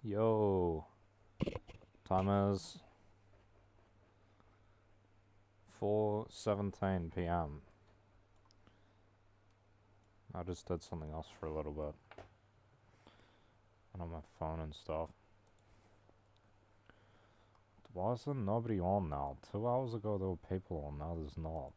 Yo, time is 4:17 p.m. I just did something else for a little bit. And on my phone and stuff. Why is there nobody on now? 2 hours ago there were people on, now there's not.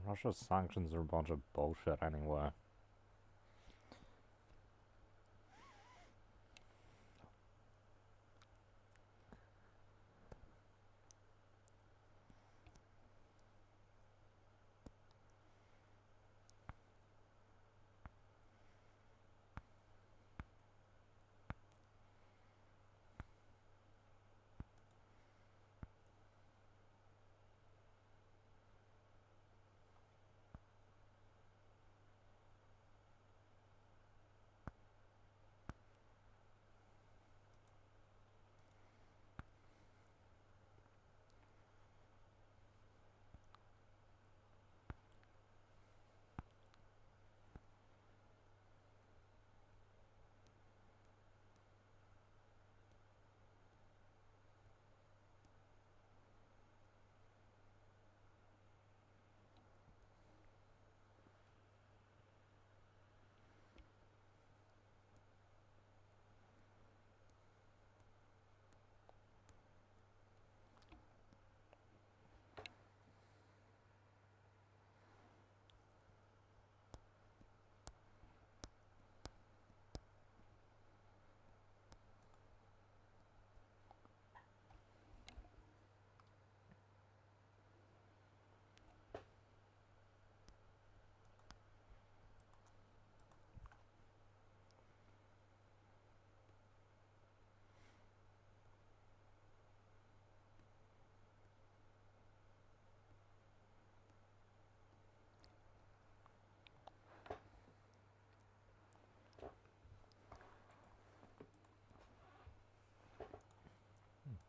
Russia's sanctions are a bunch of bullshit anyway.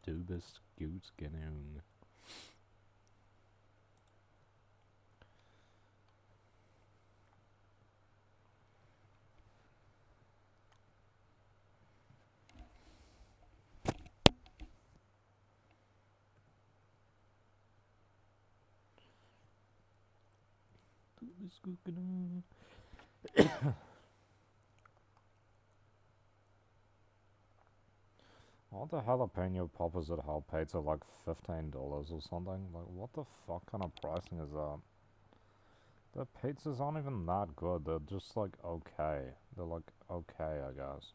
Du bist gut genug. Du bist gut genug. All the jalapeno poppers at Halpates are like $15 or something. Like, what the fuck kind of pricing is that? The pizzas aren't even that good. They're just like okay. They're like okay, I guess.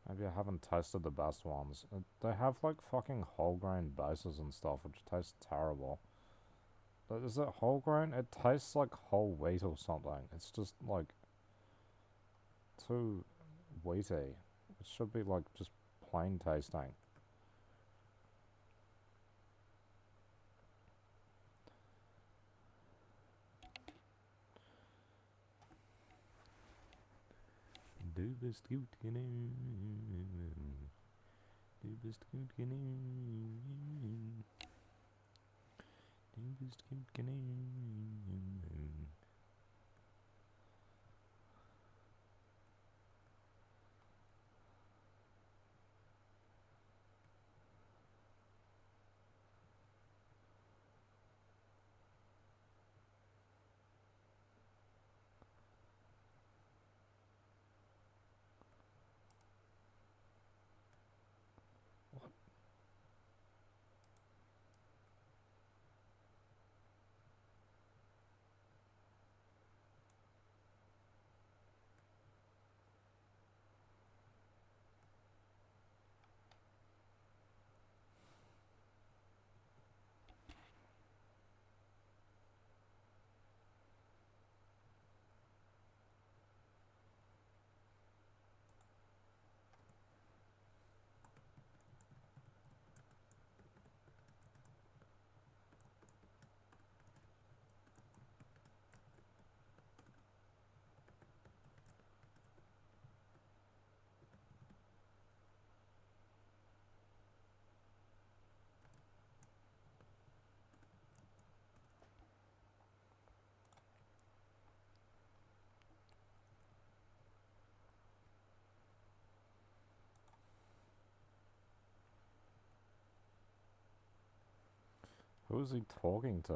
Maybe I haven't tasted the best ones. They have like fucking whole grain bases and stuff, which tastes terrible. But is it whole grain? It tastes like whole wheat or something. It's just like too wheaty. It should be like just plain tasting. Du bist gut genug. Du bist gut genug. Du bist gut genug. Who is he talking to?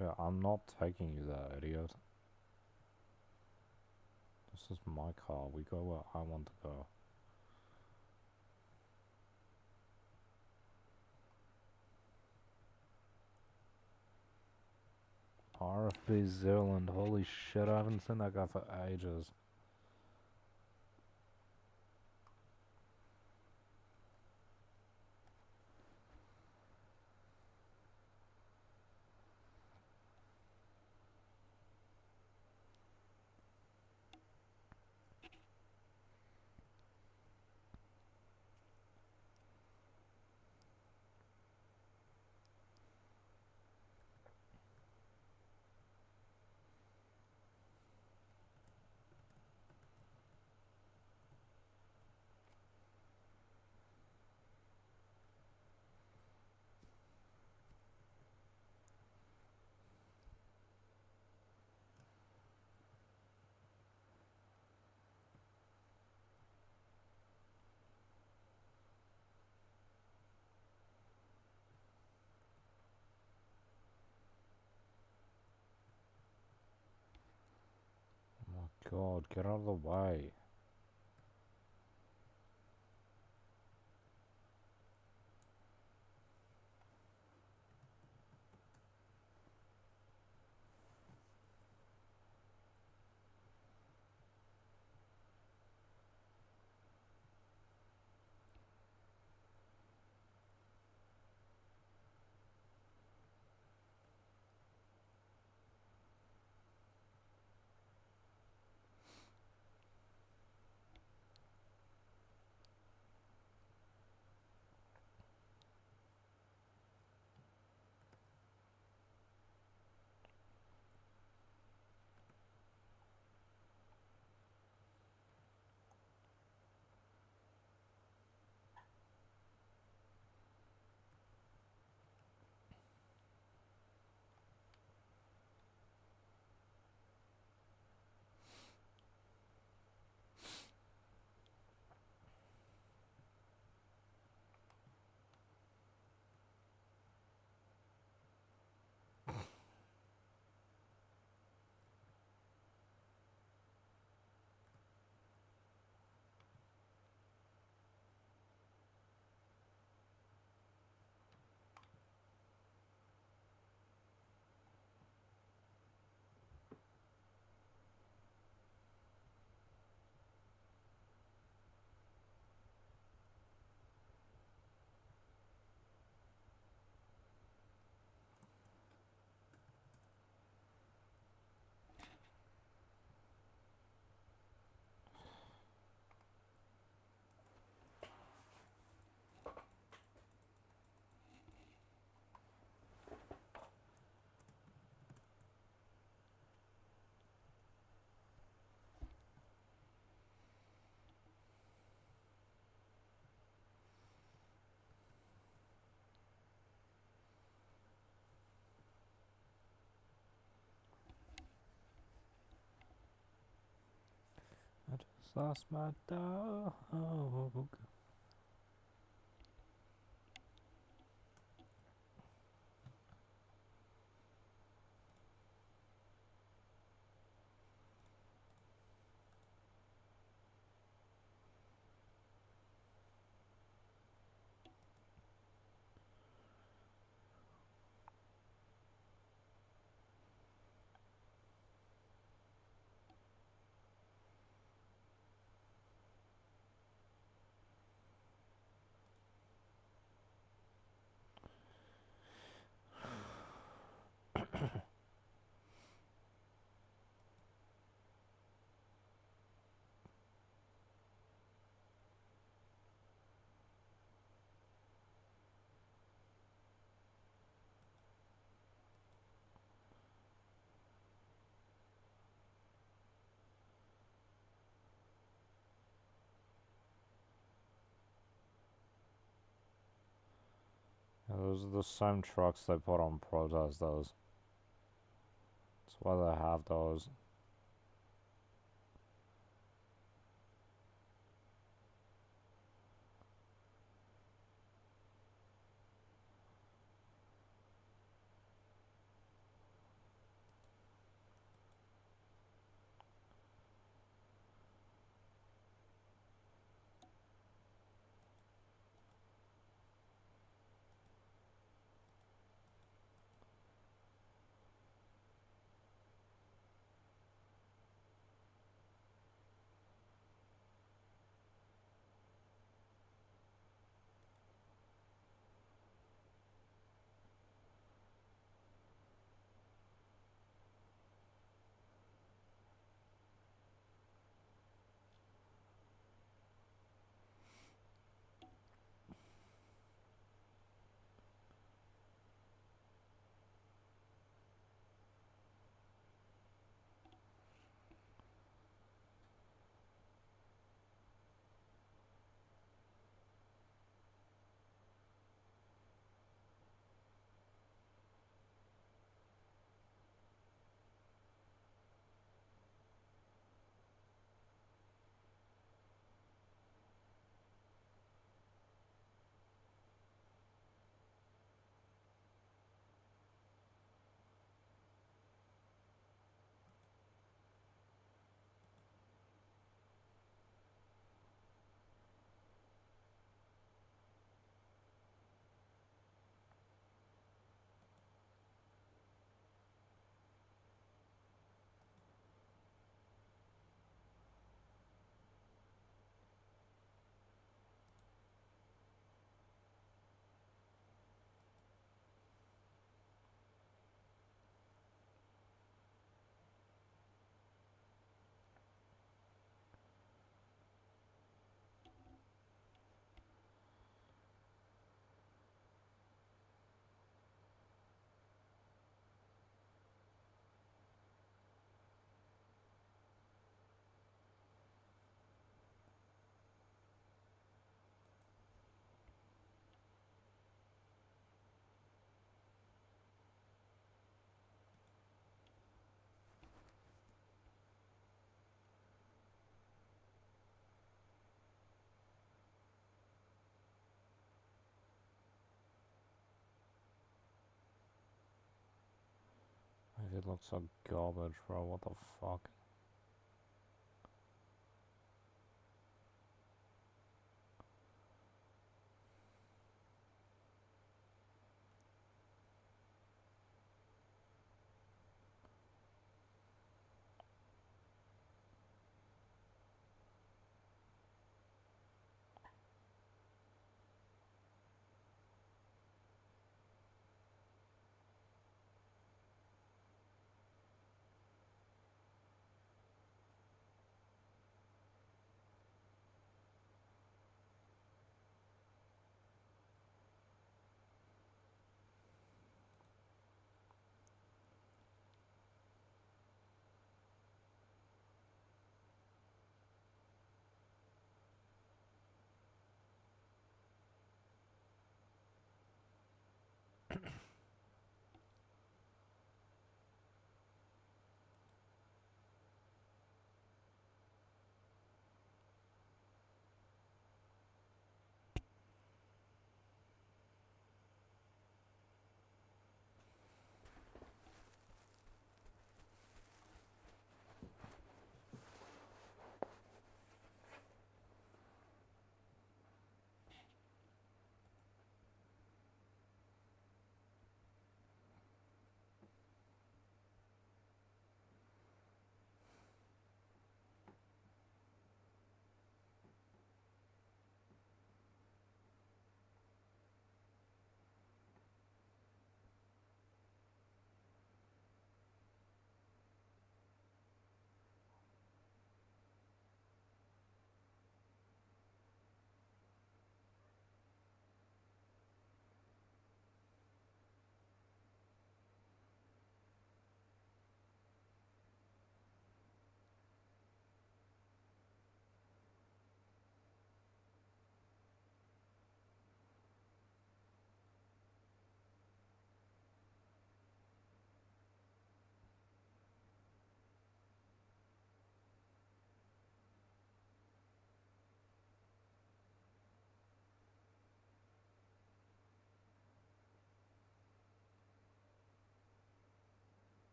Yeah, I'm not taking you there, idiot. This is my car. We go where I want to go. RFB Zealand. Holy shit, I haven't seen that guy for ages. Oh my god, get out of the way. I just lost my dog. Yeah, those are the same trucks they put on protest, those. That's why they have those. It looks like garbage, bro. What the fuck?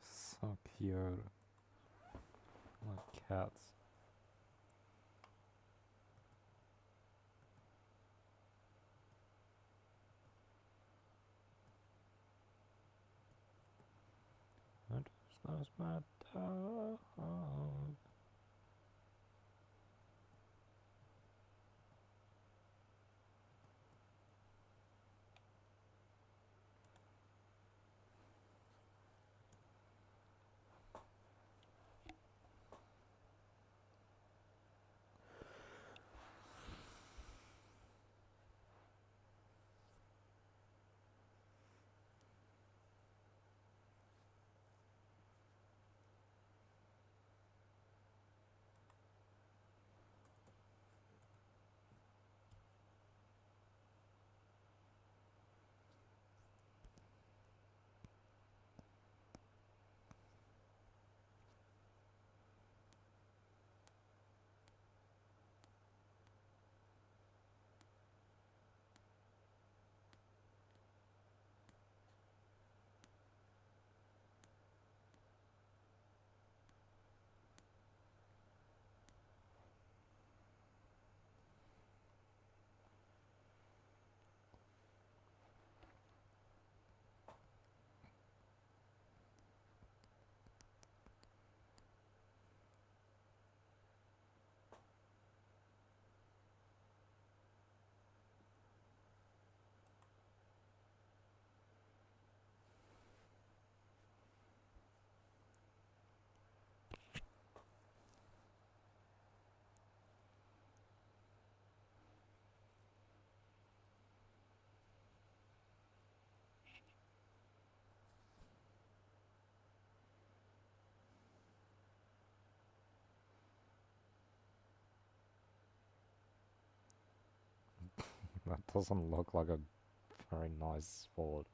So cute. Like cats. It does not matter. That doesn't look like a very nice sport.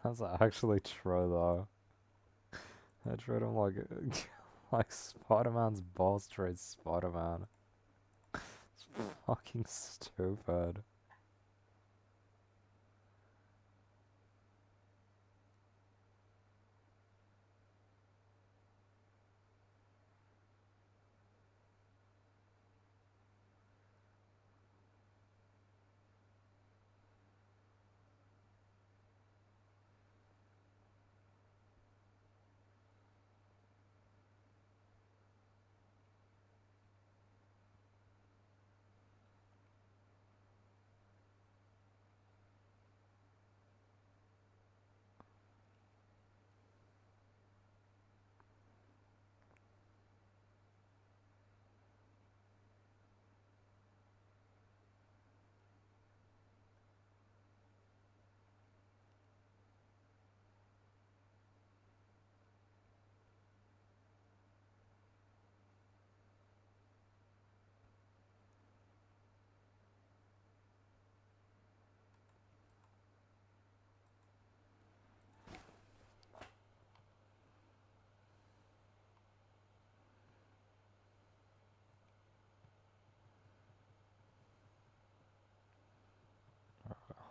That's actually true though. I treat him like like Spider-Man's boss treats Spider-Man. It's fucking stupid.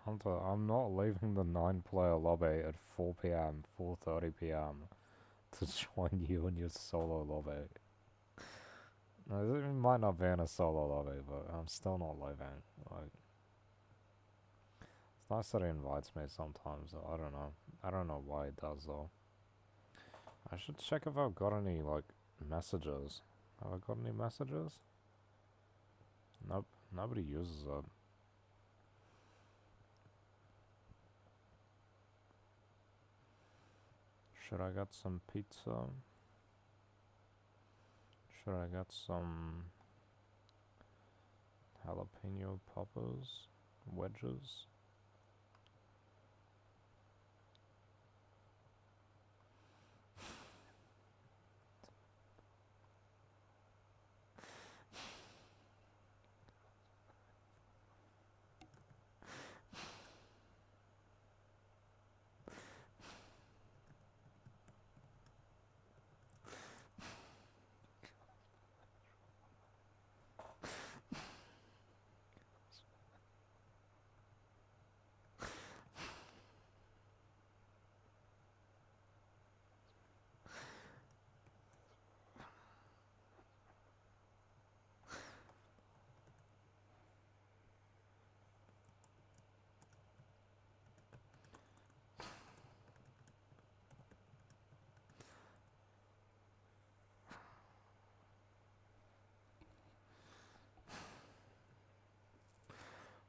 Hunter, I'm not leaving the 9-player lobby at 4 p.m., 4:30 p.m. to join you in your solo lobby. No, it might not be in a solo lobby, but I'm still not leaving. Like, it's nice that he invites me sometimes. I don't know. I don't know why he does though. I should check if I've got any like messages. Have I got any messages? Nope. Nobody uses it. Should I get some pizza? Should I get some jalapeno poppers? Wedges?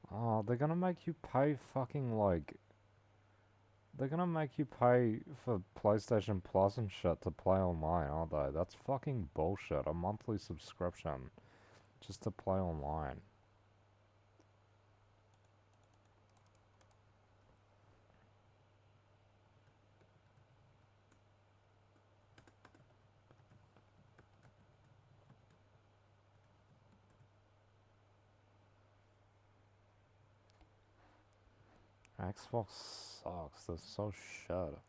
Oh, they're gonna make you pay fucking like... They're gonna make you pay for PlayStation Plus and shit to play online, aren't they? That's fucking bullshit. A monthly subscription just to play online. Xbox sucks. They're so shit.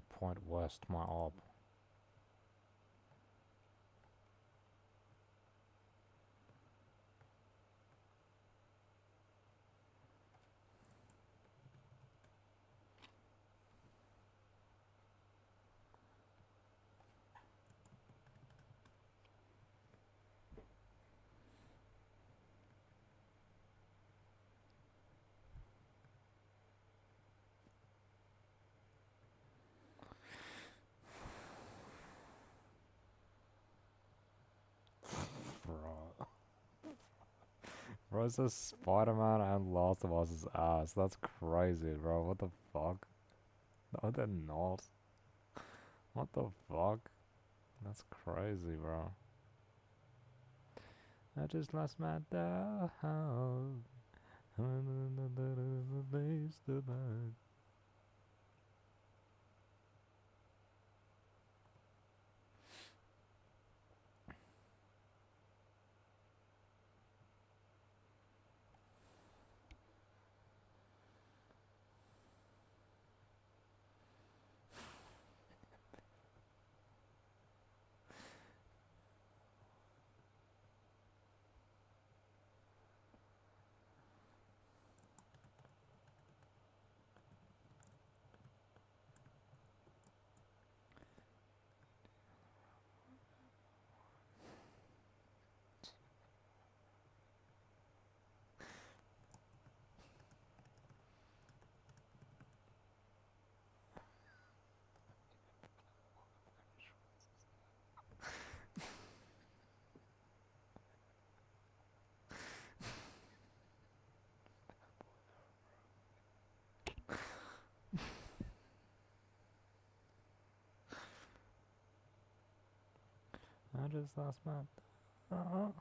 Point West, my op. Bro. Bro, it says Spider-Man and Last of Us' ass. That's crazy, bro. What the fuck? No, they're not. What the fuck? That's crazy, bro. I just lost my dog. I just lost my dog.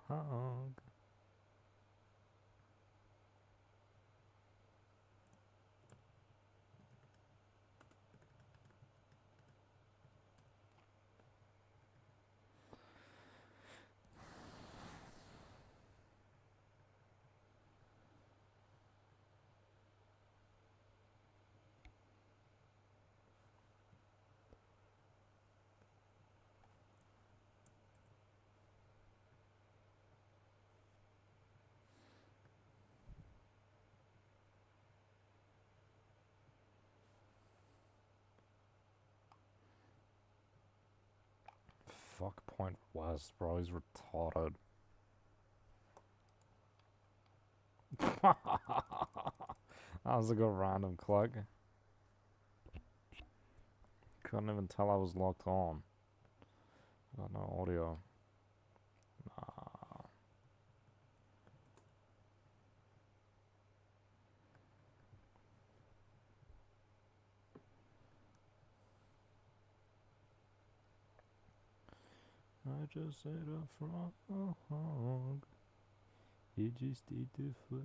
Fuck Point West, bro. He's retarded. That was a good random click. Couldn't even tell I was locked on. Got no audio. Nah. I just ate a frog. You just ate the fuck.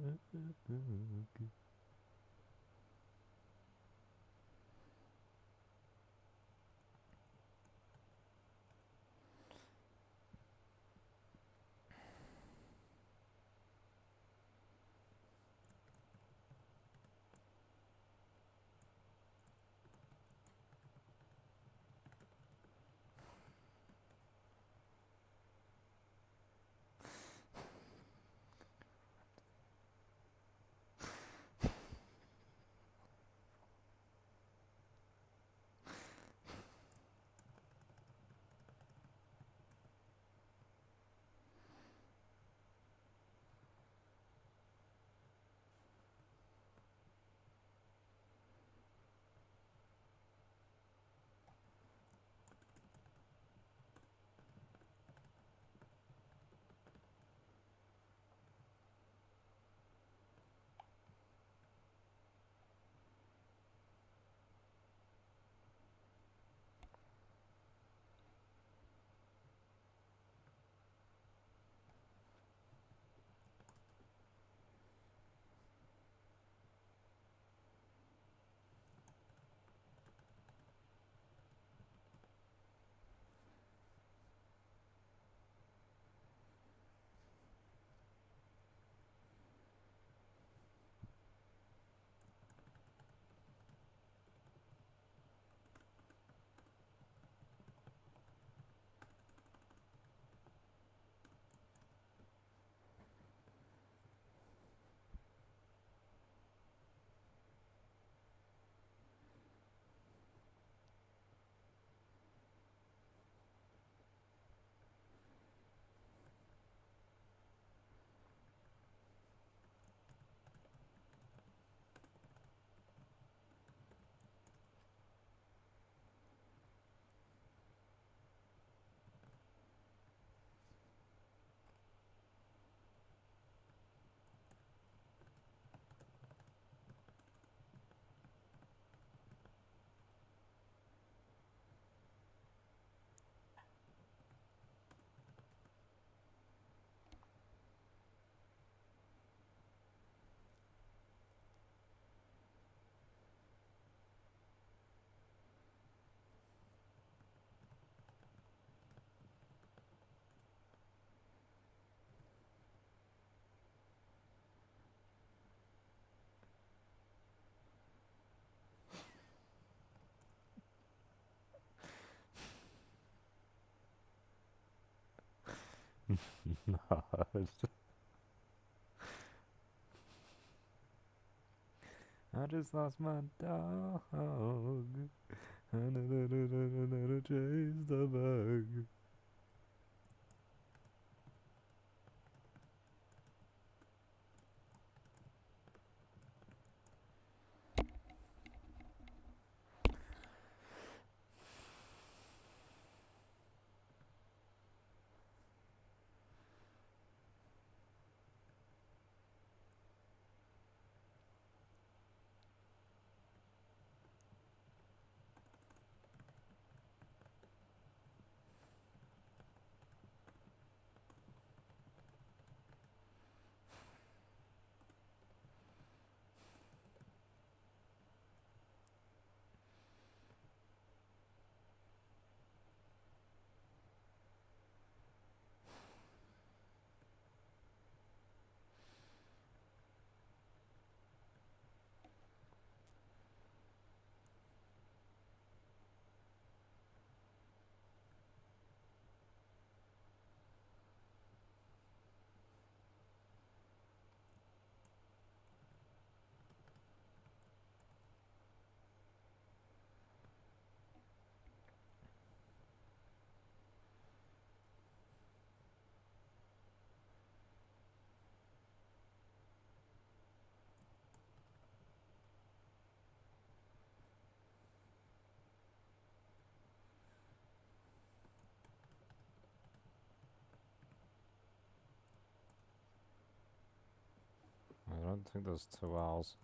No, I just lost my dog. Chase the bug. I don't think there's 2 hours.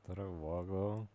Did it work though?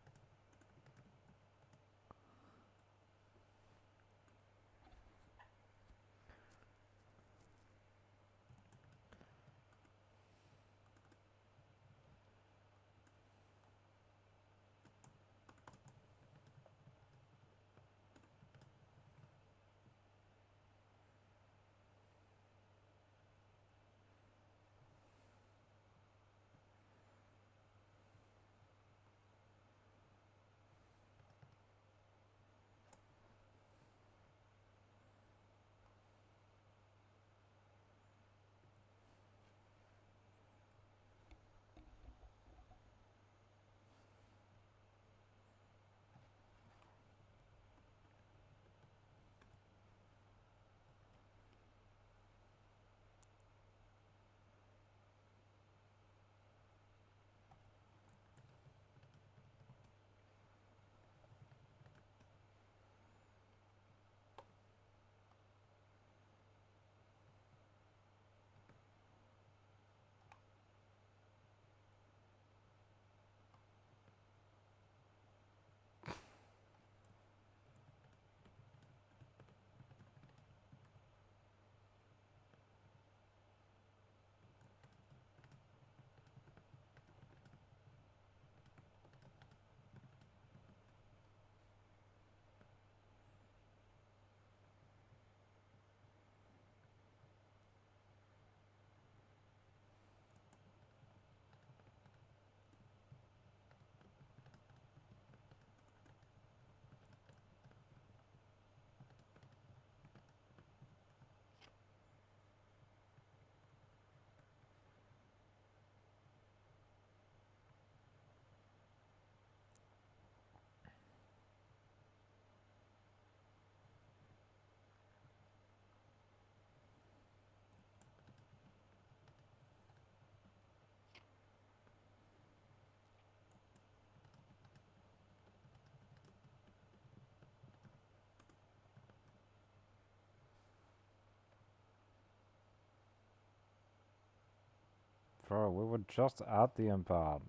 Bro, we were just at the impound.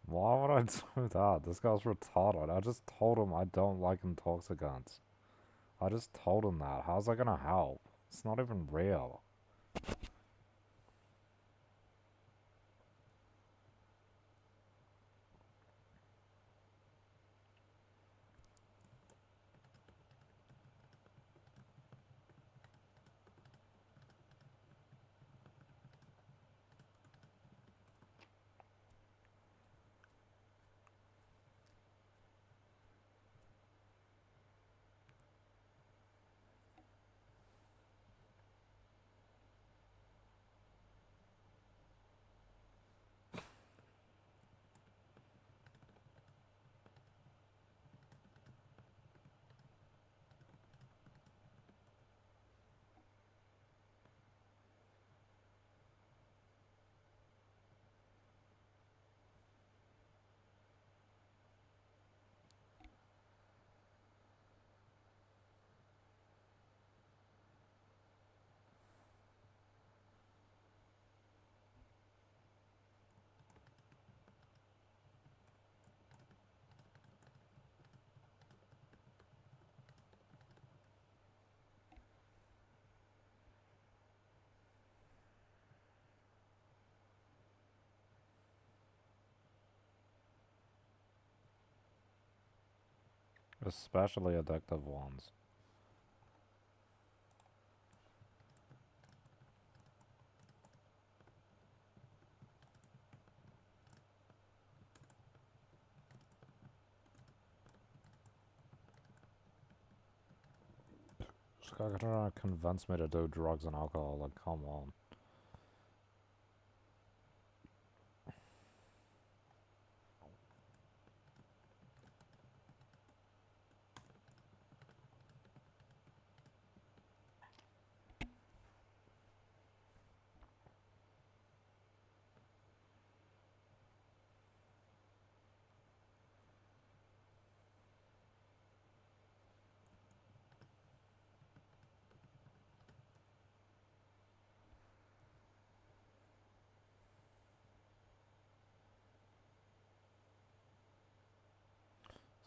Why would I do that? This guy's retarded. I just told him I don't like intoxicants. I just told him that. How's that gonna help? It's not even real. Especially addictive ones. This guy trying to convince me to do drugs and alcohol. Like, come on.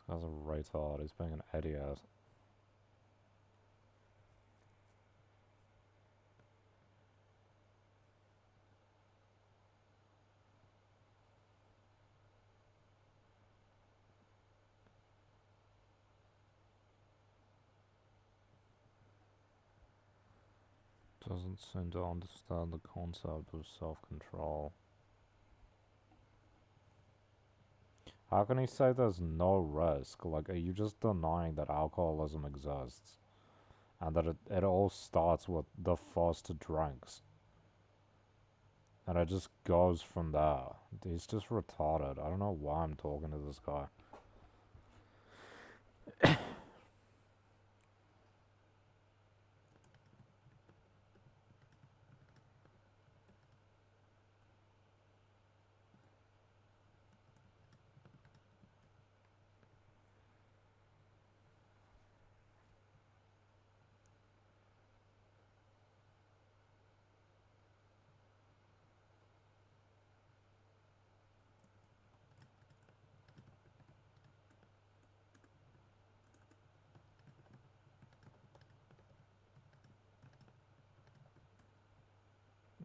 This guy's a retard. He's being an idiot. Doesn't seem to understand the concept of self-control. How can he say there's no risk? Like, are you just denying that alcoholism exists? And that it all starts with the first drinks? And it just goes from there. He's just retarded. I don't know why I'm talking to this guy.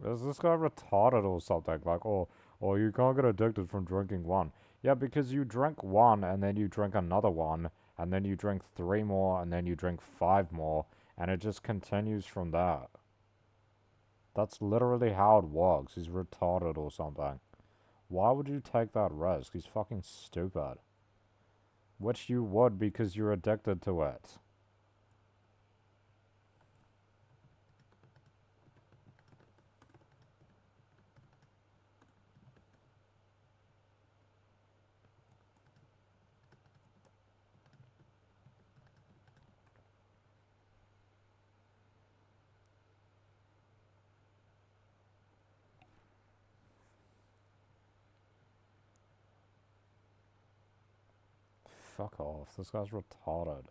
Is this guy retarded or something? Like, or you can't get addicted from drinking one. Yeah, because you drink one and then you drink another one and then you drink three more and then you drink five more and it just continues from there. That's literally how it works. He's retarded or something. Why would you take that risk? He's fucking stupid. Which you would because you're addicted to it. Fuck off. This guy's retarded.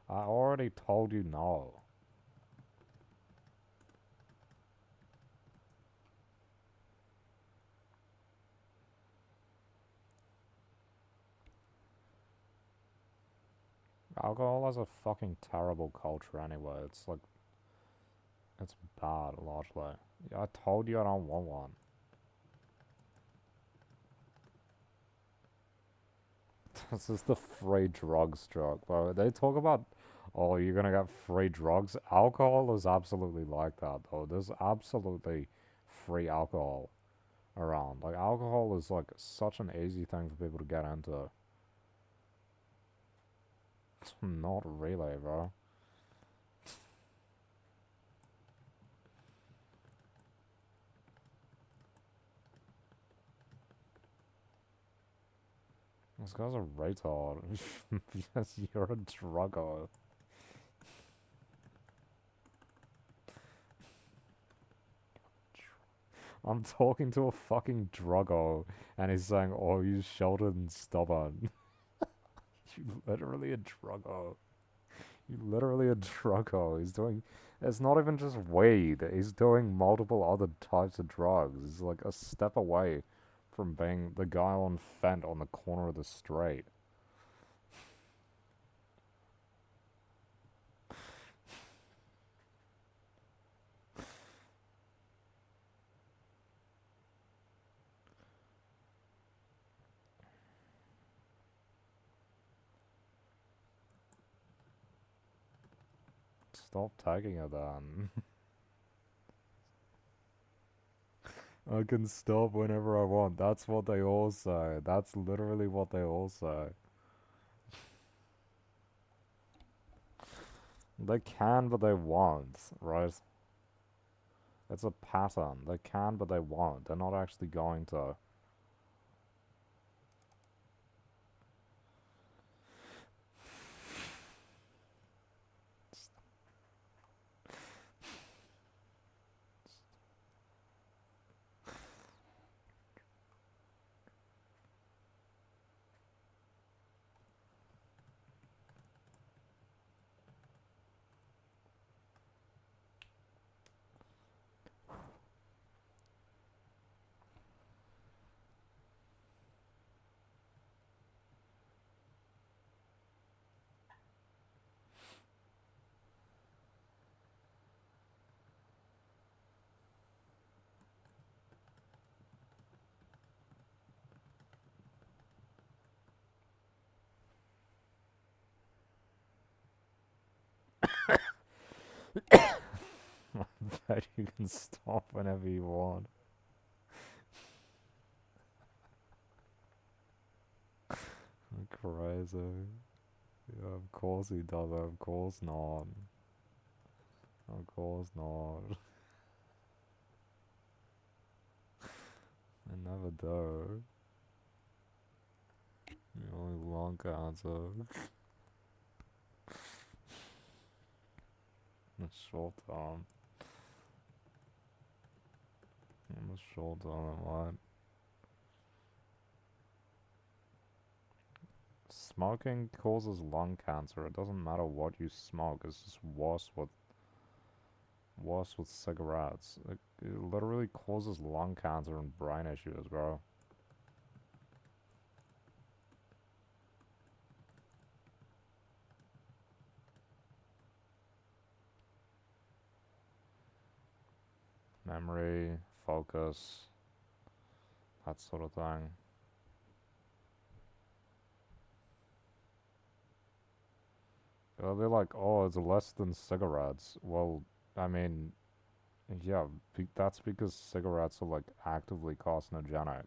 I already told you no. Alcohol has a fucking terrible culture anyway. It's like, it's bad, largely. Yeah, I told you I don't want one. This is the free drugs joke, bro. They talk about, oh, you're gonna get free drugs. Alcohol is absolutely like that, though. There's absolutely free alcohol around. Like, alcohol is like such an easy thing for people to get into. Not really, bro. This guy's a retard. Because you're a druggo. I'm talking to a fucking druggo, and he's saying, oh, you're sheltered and stubborn. You literally a druggo. You literally a druggo. He's doing... It's not even just weed. He's doing multiple other types of drugs. He's like a step away from being the guy on Fent on the corner of the street. Stop taking it then. I can stop whenever I want. That's what they all say. That's literally what they all say. They can, but they won't, right? It's a pattern. They can, but they won't. They're not actually going to. Bet you can stop whenever you want. Crazy. Yeah, of course he does it. Of course not. Of course not. I never do. You only lung cancer. In the short term. In the short term, what? Smoking causes lung cancer. It doesn't matter what you smoke. It's just worse with cigarettes. It literally causes lung cancer and brain issues, bro. Memory, focus, that sort of thing. They'll be like, oh, it's less than cigarettes. Well, I mean, yeah, that's because cigarettes are like actively carcinogenic.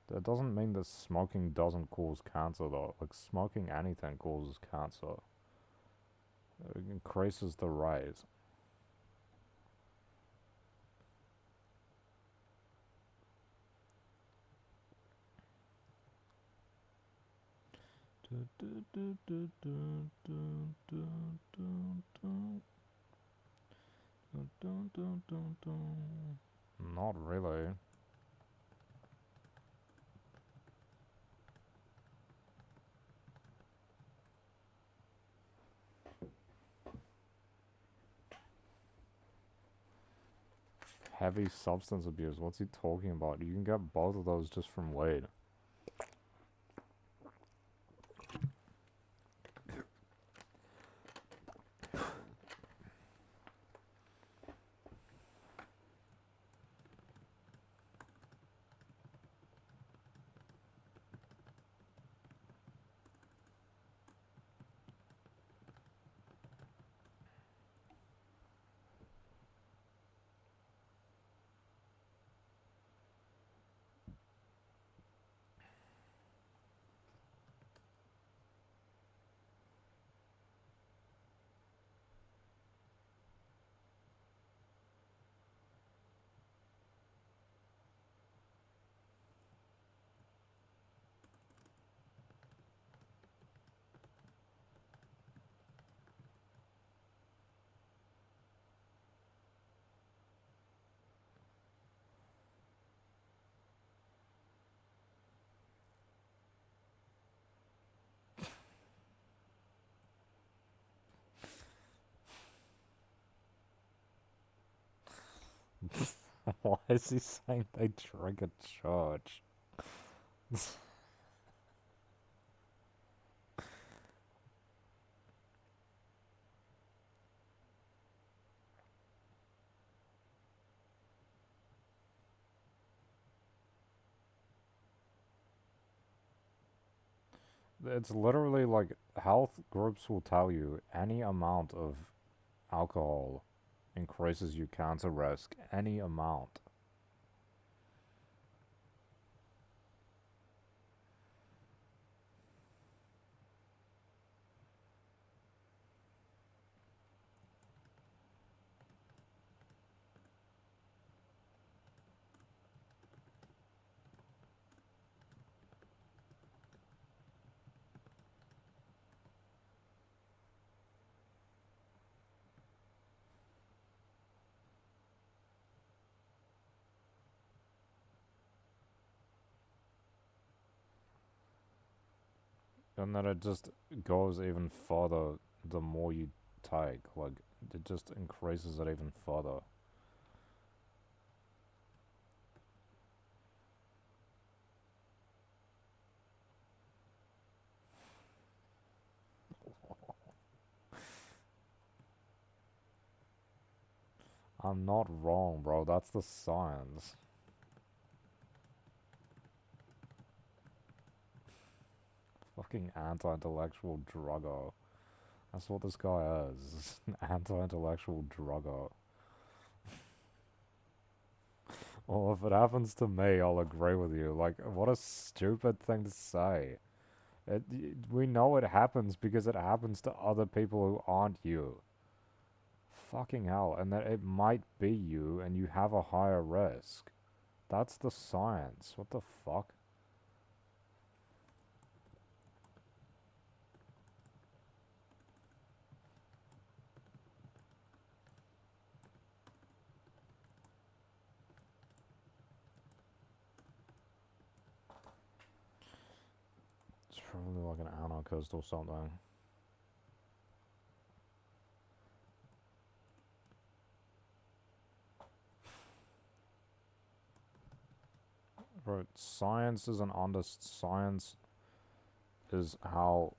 That doesn't mean that smoking doesn't cause cancer though. Like smoking anything causes cancer. It increases the rate. Not really. Heavy substance abuse. What's he talking about? You can get both of those just from weed. Why is he saying they drink at church? It's literally like health groups will tell you any amount of alcohol increases your cancer risk. Any amount. And then it just goes even further the more you take. Like, it just increases it even further. I'm not wrong, bro. That's the science. Fucking anti-intellectual drugger. That's what this guy is. An anti-intellectual drugger. Well, if it happens to me, I'll agree with you. Like, what a stupid thing to say. We know it happens because it happens to other people who aren't you. Fucking hell. And that it might be you and you have a higher risk. That's the science. What the fuck? It's probably like an anarchist or something. Bro, science is an honest science is how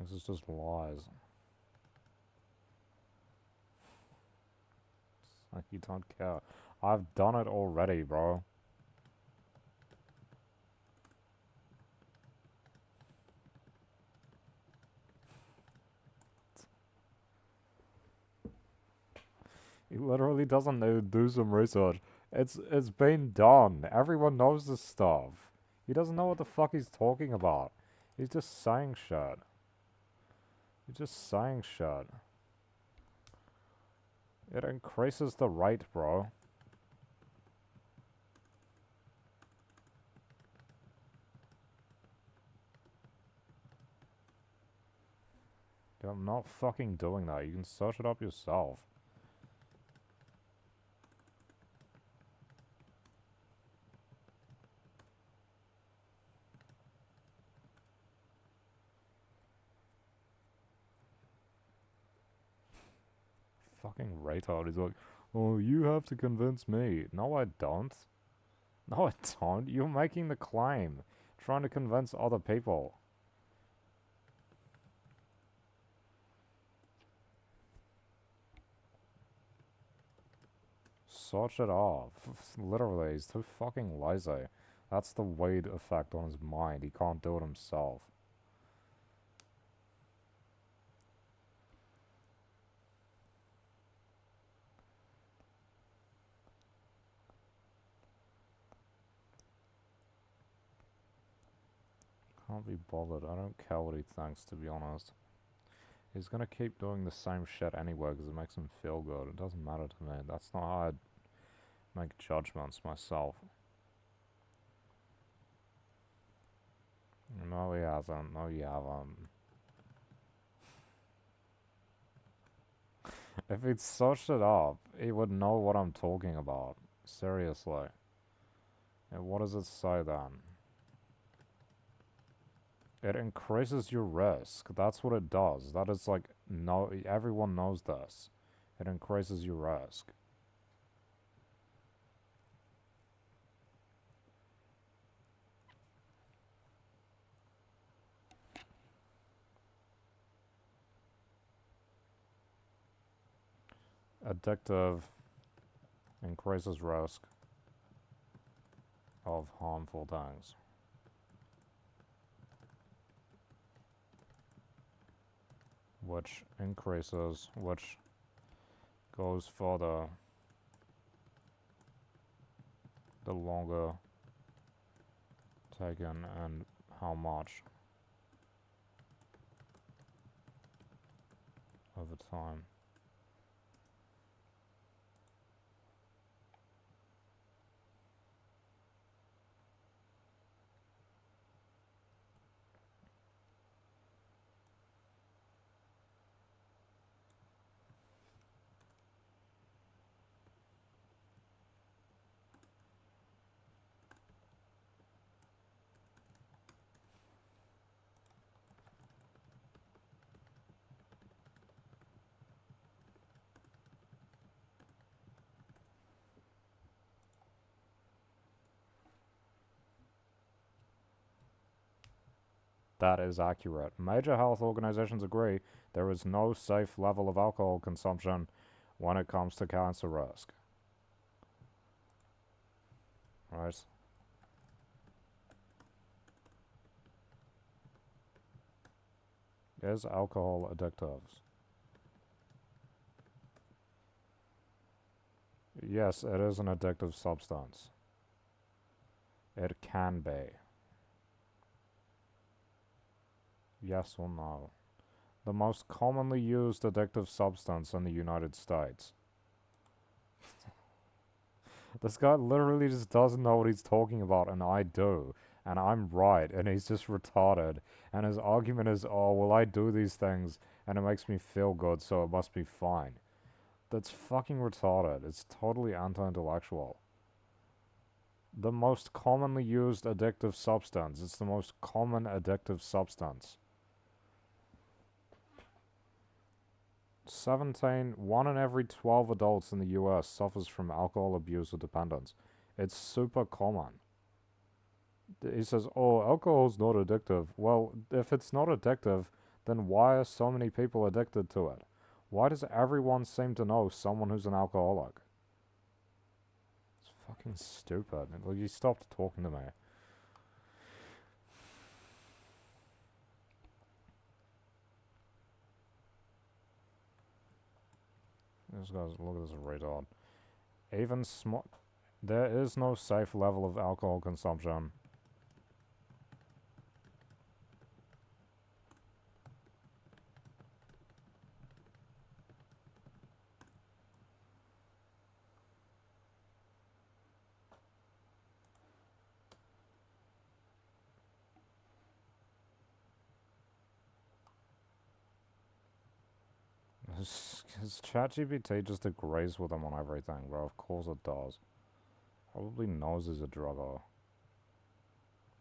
This is just lies. It's like you don't care. I've done it already, bro. He literally doesn't need to do some research. It's been done. Everyone knows this stuff. He doesn't know what the fuck he's talking about. He's just saying shit. He's just saying shit. It increases the rate, bro. I'm not fucking doing that. You can search it up yourself. Fucking retard. He's like, oh, you have to convince me. No, I don't. No, I don't. You're making the claim. Trying to convince other people. Search it off. Literally, he's too fucking lazy. That's the weed effect on his mind. He can't do it himself. Can't be bothered. I don't care what he thinks, to be honest. He's gonna keep doing the same shit anyway because it makes him feel good. It doesn't matter to me. That's not how I make judgments myself. No, he hasn't. No, you haven't. If he'd searched it up, he would know what I'm talking about. Seriously. And what does it say then? It increases your risk. That's what it does. That is like, no, everyone knows this. It increases your risk. Addictive increases risk of harmful things. Which increases, which goes further the longer taken and how much over time. That is accurate. Major health organizations agree there is no safe level of alcohol consumption when it comes to cancer risk. Right? Is alcohol addictive? Yes, it is an addictive substance. It can be. Yes or no? The most commonly used addictive substance in the United States. This guy literally just doesn't know what he's talking about, and I do. And I'm right, and he's just retarded. And his argument is, oh, well, I do these things, and it makes me feel good, so it must be fine. That's fucking retarded. It's totally anti-intellectual. The most commonly used addictive substance. It's the most common addictive substance. 17, 1 in every 12 adults in the US suffers from alcohol abuse or dependence. It's super common. He says, oh, alcohol's not addictive. Well, if it's not addictive, then why are so many people addicted to it? Why does everyone seem to know someone who's an alcoholic? It's fucking stupid. Like, you stopped talking to me. This guy's, look at this retard. Even small. There is no safe level of alcohol consumption. His ChatGPT just agrees with him on everything, bro. Of course it does. Probably knows he's a drugger.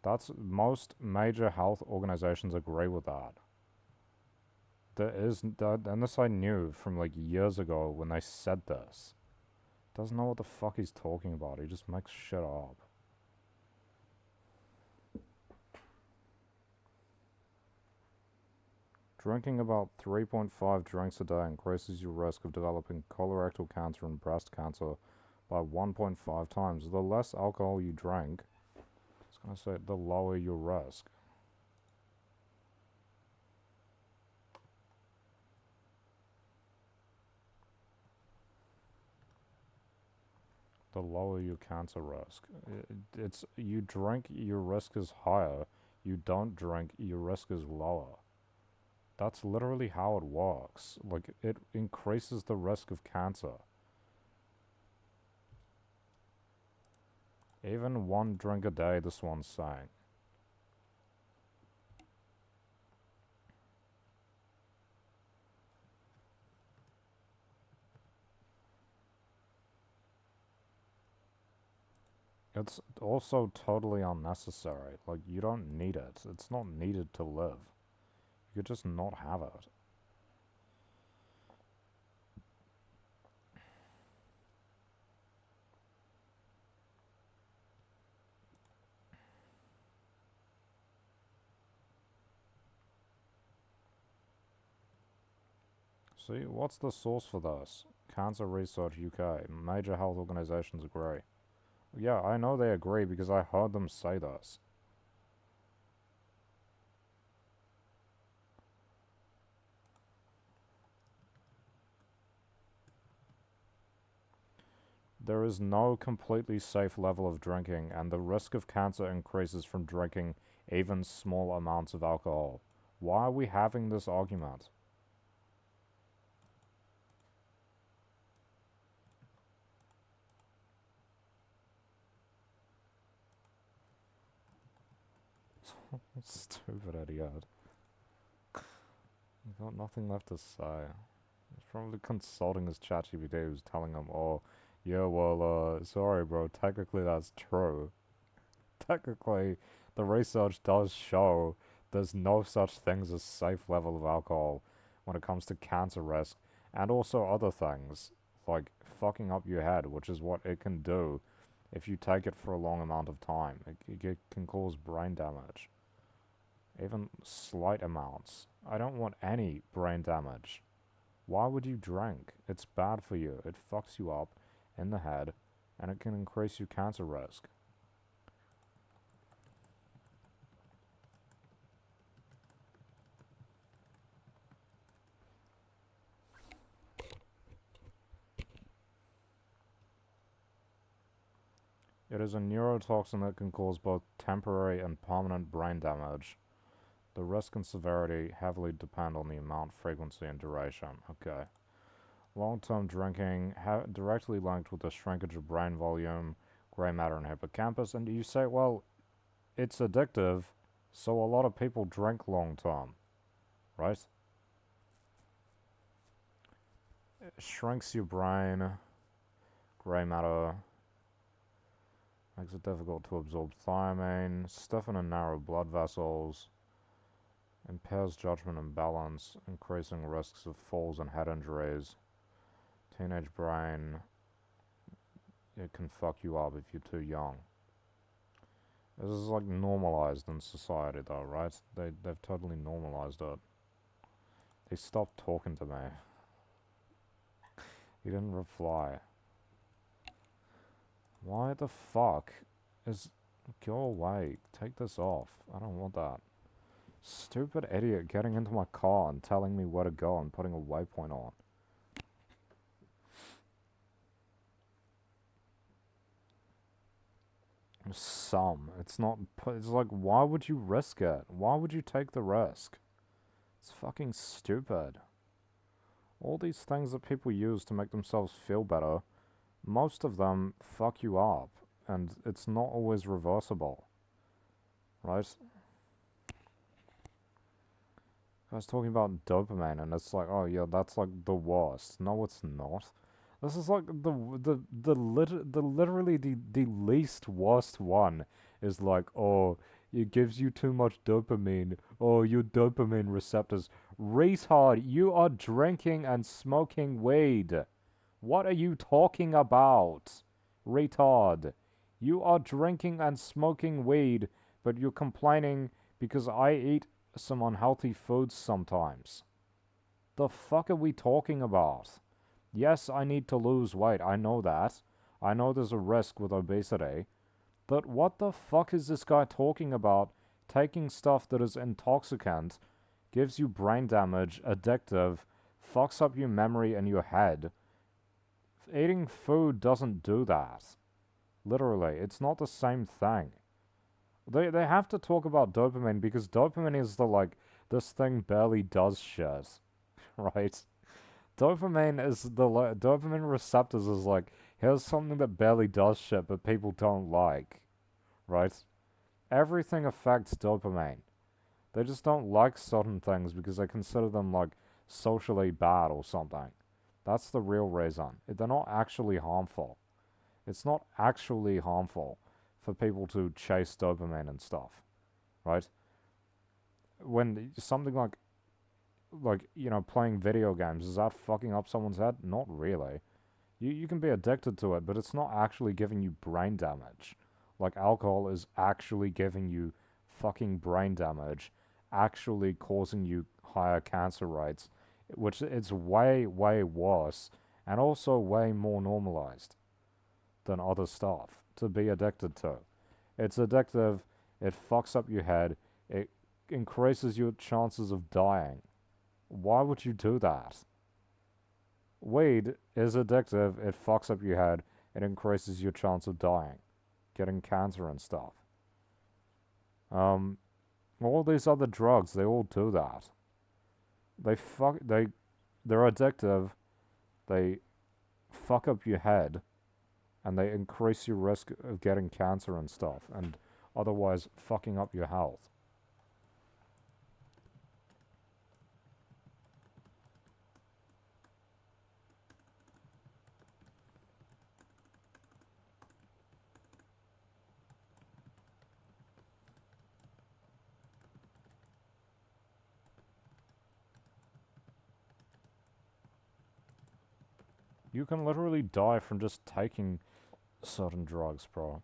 That's most major health organizations agree with that. There is that, and this I knew from like years ago when they said this. Doesn't know what the fuck he's talking about. He just makes shit up. Drinking about 3.5 drinks a day increases your risk of developing colorectal cancer and breast cancer by 1.5 times. The less alcohol you drink, I was going to say, the lower your risk. The lower your cancer risk. It's you drink, your risk is higher. You don't drink, your risk is lower. That's literally how it works. Like, it increases the risk of cancer. Even one drink a day, this one's saying. It's also totally unnecessary. Like, you don't need it. It's not needed to live. You could just not have it. See, what's the source for this? Cancer Research UK. Major health organizations agree. Yeah, I know they agree because I heard them say this. There is no completely safe level of drinking, and the risk of cancer increases from drinking even small amounts of alcohol. Why are we having this argument? Stupid idiot. He's got nothing left to say. He's probably consulting his ChatGPT who's telling him, oh, yeah, well, sorry, bro, technically that's true. Technically, the research does show there's no such thing as a safe level of alcohol when it comes to cancer risk and also other things, like fucking up your head, which is what it can do if you take it for a long amount of time. It can cause brain damage. Even slight amounts. I don't want any brain damage. Why would you drink? It's bad for you. It fucks you up in the head, and it can increase your cancer risk. It is a neurotoxin that can cause both temporary and permanent brain damage. The risk and severity heavily depend on the amount, frequency, and duration. Okay. Long-term drinking directly linked with the shrinkage of brain volume, gray matter, and hippocampus. And you say, well, it's addictive, so a lot of people drink long-term, right? It shrinks your brain, gray matter, makes it difficult to absorb thiamine, stiffen and narrow blood vessels, impairs judgment and balance, increasing risks of falls and head injuries. Teenage brain, it can fuck you up if you're too young. This is like normalized in society though, right? They've totally normalized it. He stopped talking to me. He didn't reply. Why the fuck is... Go away. Take this off. I don't want that. Stupid idiot getting into my car and telling me where to go and putting a waypoint on. It's not... It's like, why would you risk it? Why would you take the risk? It's fucking stupid. All these things that people use to make themselves feel better, most of them fuck you up. And it's not always reversible. Right? I was talking about dopamine, and it's like, oh yeah, that's like the worst. No, it's not. This is like literally the least worst one is like, oh, it gives you too much dopamine. Oh, your dopamine receptors. Retard, you are drinking and smoking weed. What are you talking about? Retard. You are drinking and smoking weed, but you're complaining because I eat some unhealthy foods sometimes. The fuck are we talking about? Yes, I need to lose weight. I know that. I know there's a risk with obesity. But what the fuck is this guy talking about? Taking stuff that is intoxicant, gives you brain damage, addictive, fucks up your memory and your head. Eating food doesn't do that. Literally, it's not the same thing. They have to talk about dopamine because dopamine is the, like, this thing barely does shit. Right? Dopamine is the, dopamine receptors is like, here's something that barely does shit but people don't like. Right? Everything affects dopamine. They just don't like certain things because they consider them, like, socially bad or something. That's the real reason. They're not actually harmful. It's not actually harmful for people to chase dopamine and stuff, right? When something like, you know, playing video games, is that fucking up someone's head? Not really. You can be addicted to it, but it's not actually giving you brain damage. Like, alcohol is actually giving you fucking brain damage, actually causing you higher cancer rates, which it's way, way worse, and also way more normalized than other stuff to be addicted to. It's addictive, it fucks up your head, it increases your chances of dying. Why would you do that? Weed is addictive, it fucks up your head, it increases your chance of dying, getting cancer and stuff. All these other drugs, they all do that. They're addictive, they fuck up your head, and they increase your risk of getting cancer and stuff, and otherwise fucking up your health. You can literally die from just taking certain drugs, bro.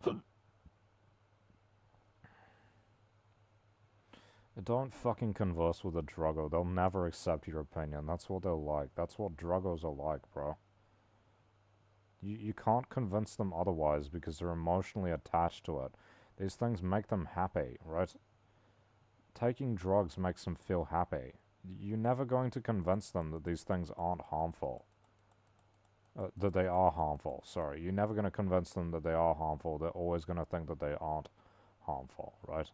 Don't fucking converse with a druggo. They'll never accept your opinion. That's what they're like. That's what druggos are like, bro. You can't convince them otherwise because they're emotionally attached to it. These things make them happy, right? Taking drugs makes them feel happy. You're never going to convince them that these things aren't harmful. That they are harmful, sorry. You're never going to convince them that they are harmful. They're always going to think that they aren't harmful, right?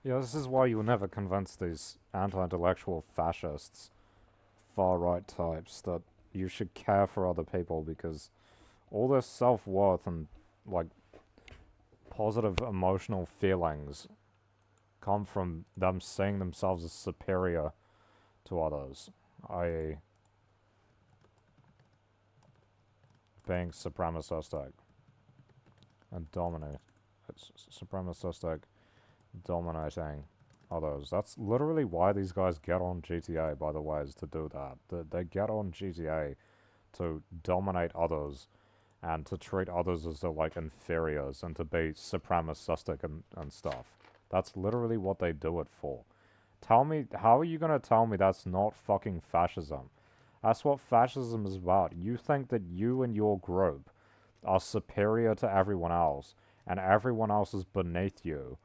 Yeah, this is why you'll never convince these anti-intellectual fascists, far-right types, that you should care for other people, because all their self-worth and, like, positive emotional feelings come from them seeing themselves as superior to others, i.e. being supremacistic and supremacistic, dominating others. That's literally why these guys get on GTA, by the way, is to do that. They get on GTA to dominate others and to treat others as they're, like, inferiors and to be supremacistic and stuff. That's literally what they do it for. Tell me, how are you gonna tell me that's not fucking fascism? That's what fascism is about. You think that you and your group are superior to everyone else, and everyone else is beneath you,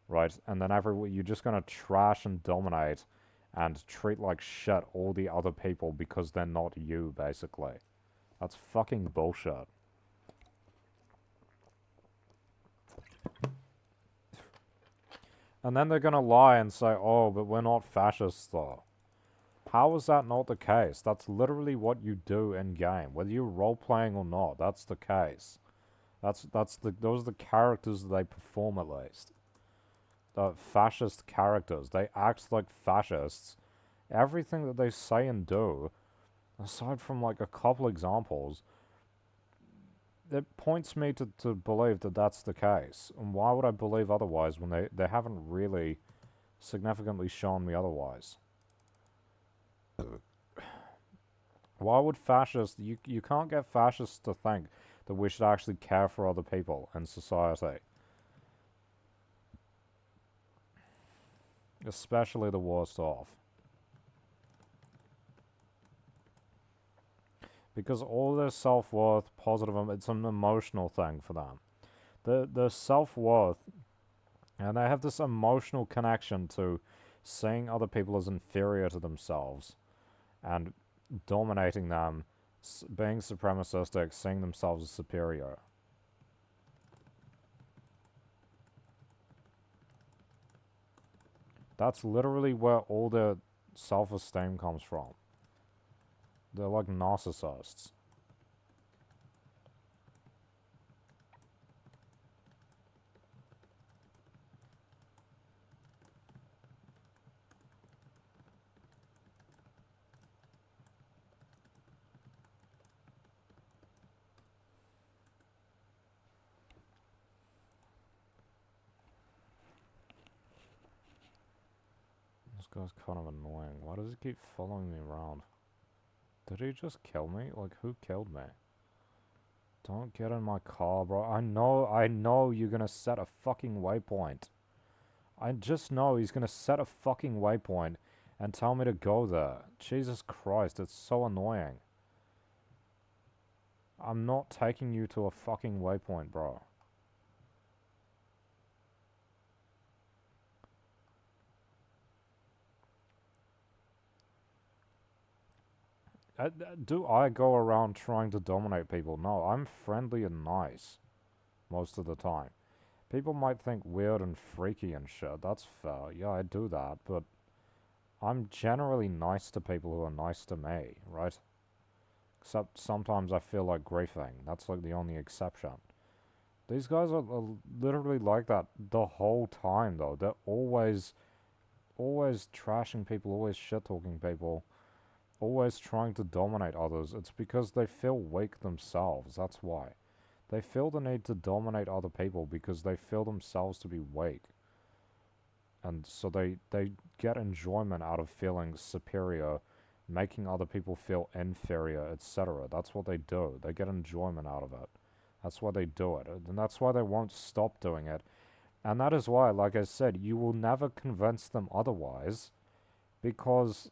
right? And then you're just gonna trash and dominate and treat like shit all the other people because they're not you, basically. That's fucking bullshit. And then they're gonna lie and say, oh, but we're not fascists though. How is that not the case? That's literally what you do in game. Whether you're role playing or not, that's the case. Those are the characters that they perform, at least. The fascist characters. They act like fascists. Everything that they say and do, aside from like a couple examples, it points me to believe that that's the case. And why would I believe otherwise when they haven't really significantly shown me otherwise? Why would fascists... You can't get fascists to think that we should actually care for other people in society. Especially the worst off. Because all their self-worth, positive... It's an emotional thing for them. Their self-worth... And they have this emotional connection to seeing other people as inferior to themselves. And dominating them, being supremacistic, seeing themselves as superior. That's literally where all their self-esteem comes from. They're like narcissists. This guy's kind of annoying. Why does he keep following me around? Did he just kill me? Like, who killed me? Don't get in my car, bro. I know you're gonna set a fucking waypoint. I just know he's gonna set a fucking waypoint and tell me to go there. Jesus Christ, it's so annoying. I'm not taking you to a fucking waypoint, bro. Do I go around trying to dominate people? No, I'm friendly and nice most of the time. People might think weird and freaky and shit. That's fair. Yeah, I do that, but I'm generally nice to people who are nice to me, right? Except sometimes I feel like griefing. That's like the only exception. These guys are literally like that the whole time, though. They're always trashing people, always shit-talking people, always trying to dominate others. It's because they feel weak themselves. That's why. They feel the need to dominate other people because they feel themselves to be weak. And so they get enjoyment out of feeling superior, making other people feel inferior, etc. That's what they do. They get enjoyment out of it. That's why they do it. And that's why they won't stop doing it. And that is why, like I said, you will never convince them otherwise, because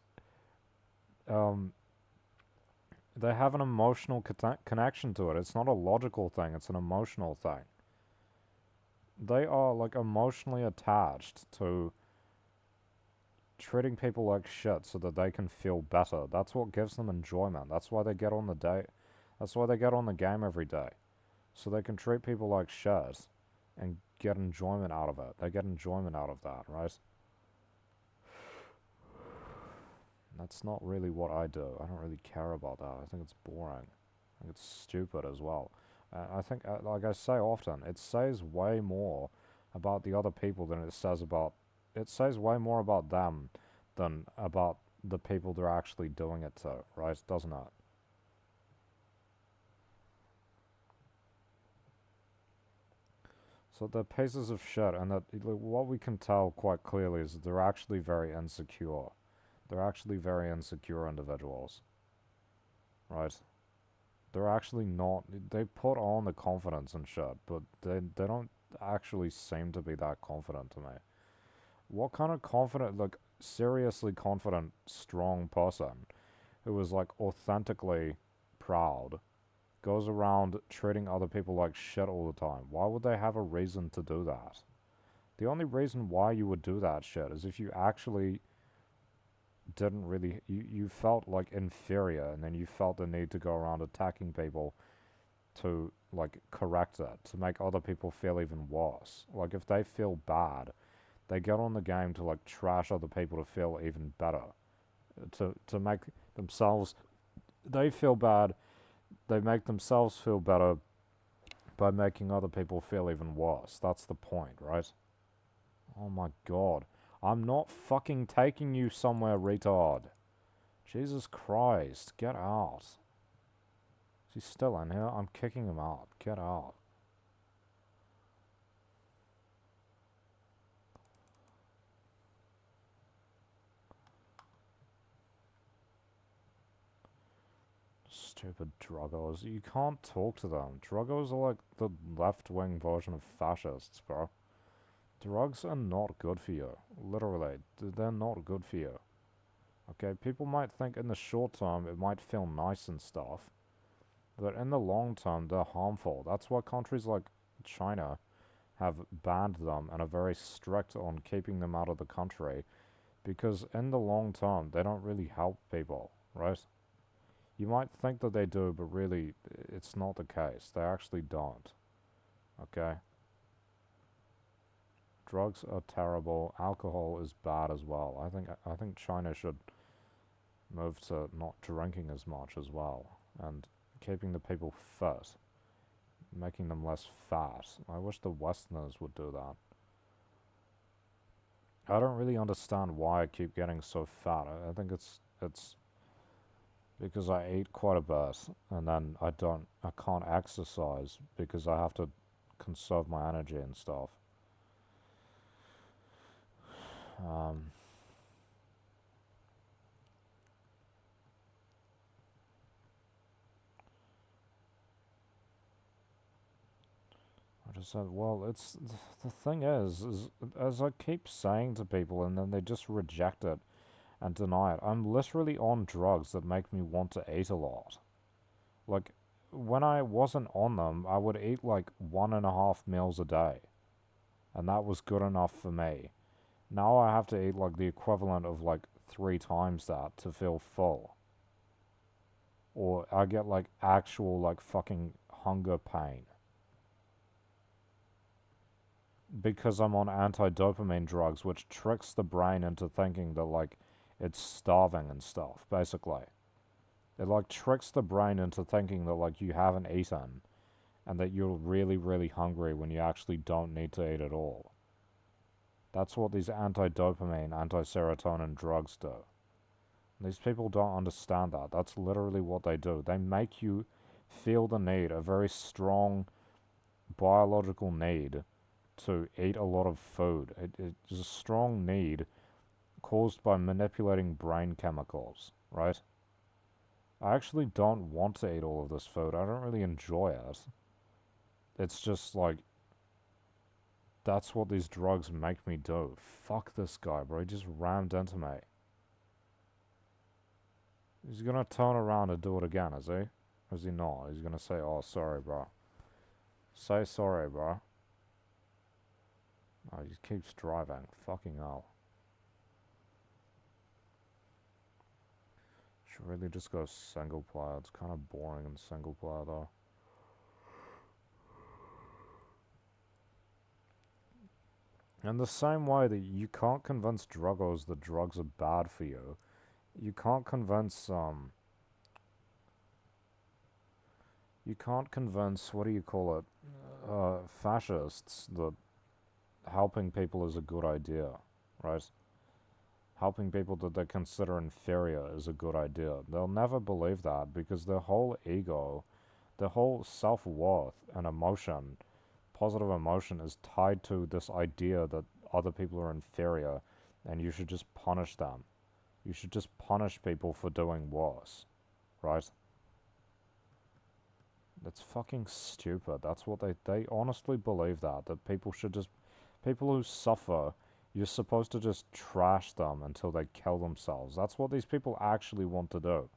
they have an emotional connection to it. It's not a logical thing, it's an emotional thing. They are, like, emotionally attached to treating people like shit so that they can feel better. That's what gives them enjoyment. That's why they get on the day. That's why they get on the game every day. So they can treat people like shit and get enjoyment out of it. They get enjoyment out of that, right? That's not really what I do. I don't really care about that. I think it's boring. I think it's stupid as well. I think, like I say often, it says way more about the other people than it says about... It says way more about them than about the people they're actually doing it to, right? Doesn't it? So they're pieces of shit, and that what we can tell quite clearly is that they're actually very insecure. They're actually very insecure individuals, right? They're actually not... They put on the confidence and shit, but they don't actually seem to be that confident to me. What kind of confident, like, seriously confident, strong person who is, like, authentically proud goes around treating other people like shit all the time? Why would they have a reason to do that? The only reason why you would do that shit is if you actually didn't really... You felt, like, inferior, and then you felt the need to go around attacking people to, like, correct it, to make other people feel even worse. Like, if they feel bad, they get on the game to, like, trash other people to feel even better. To make themselves... They feel bad, they make themselves feel better by making other people feel even worse. That's the point, right? Oh my god. I'm not fucking taking you somewhere, retard. Jesus Christ, get out. Is he still in here? I'm kicking him out. Get out. Stupid druggos. You can't talk to them. Druggos are like the left-wing version of fascists, bro. Drugs are not good for you. Literally, they're not good for you. Okay, people might think in the short term it might feel nice and stuff, but in the long term they're harmful. That's why countries like China have banned them and are very strict on keeping them out of the country, because in the long term they don't really help people, right? You might think that they do, but really it's not the case. They actually don't. Okay? Drugs are terrible. Alcohol is bad as well. I think China should move to not drinking as much as well, and keeping the people fit, making them less fat. I wish the Westerners would do that. I don't really understand why I keep getting so fat. I think it's because I eat quite a bit, and then I can't exercise because I have to conserve my energy and stuff. Um, I just said, well, the thing is as I keep saying to people, and then they just reject it and deny it. I'm literally on drugs that make me want to eat a lot. Like, when I wasn't on them, I would eat like 1.5 meals a day, and that was good enough for me. Now I have to eat like the equivalent of like 3 times that to feel full. Or I get like actual like fucking hunger pain. Because I'm on anti-dopamine drugs, which tricks the brain into thinking that like it's starving and stuff, basically. It like tricks the brain into thinking that like you haven't eaten and that you're really, really hungry when you actually don't need to eat at all. That's what these anti-dopamine, anti-serotonin drugs do. These people don't understand that. That's literally what they do. They make you feel the need, a very strong biological need to eat a lot of food. It is a strong need caused by manipulating brain chemicals, right? I actually don't want to eat all of this food. I don't really enjoy it. It's just like, that's what these drugs make me do. Fuck this guy, bro. He just rammed into me. He's gonna turn around and do it again, is he? Or is he not? He's gonna say, oh, sorry, bro. Say sorry, bro. Oh, he keeps driving. Fucking hell. Should really just go single player. It's kind of boring in single player, though. In the same way that you can't convince druggers that drugs are bad for you, you can't convince you can't convince, what do you call it, fascists that helping people is a good idea, right? Helping people that they consider inferior is a good idea. They'll never believe that because their whole ego, their whole self-worth and emotion, positive emotion, is tied to this idea that other people are inferior and you should just punish them. You should just punish people for doing worse, right? That's fucking stupid. That's what they honestly believe that people should just, people who suffer, you're supposed to just trash them until they kill themselves. That's what these people actually want to do.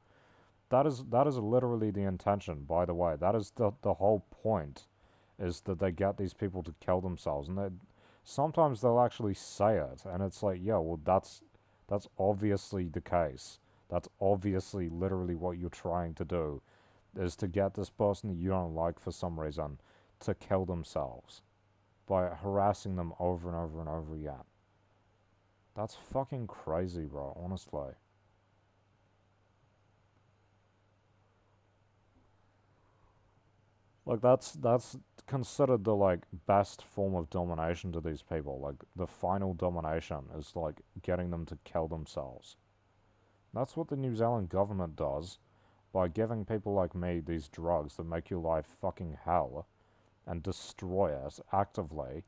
That is literally the intention, by the way. That is the whole point, is that they get these people to kill themselves. And sometimes they'll actually say it, and it's like, yeah, well, that's obviously the case. That's obviously literally what you're trying to do, is to get this person that you don't like for some reason to kill themselves by harassing them over and over and over again. That's fucking crazy, bro, honestly. Like that's considered the like best form of domination to these people. Like the final domination is like getting them to kill themselves. That's what the New Zealand government does by giving people like me these drugs that make your life fucking hell and destroy it actively.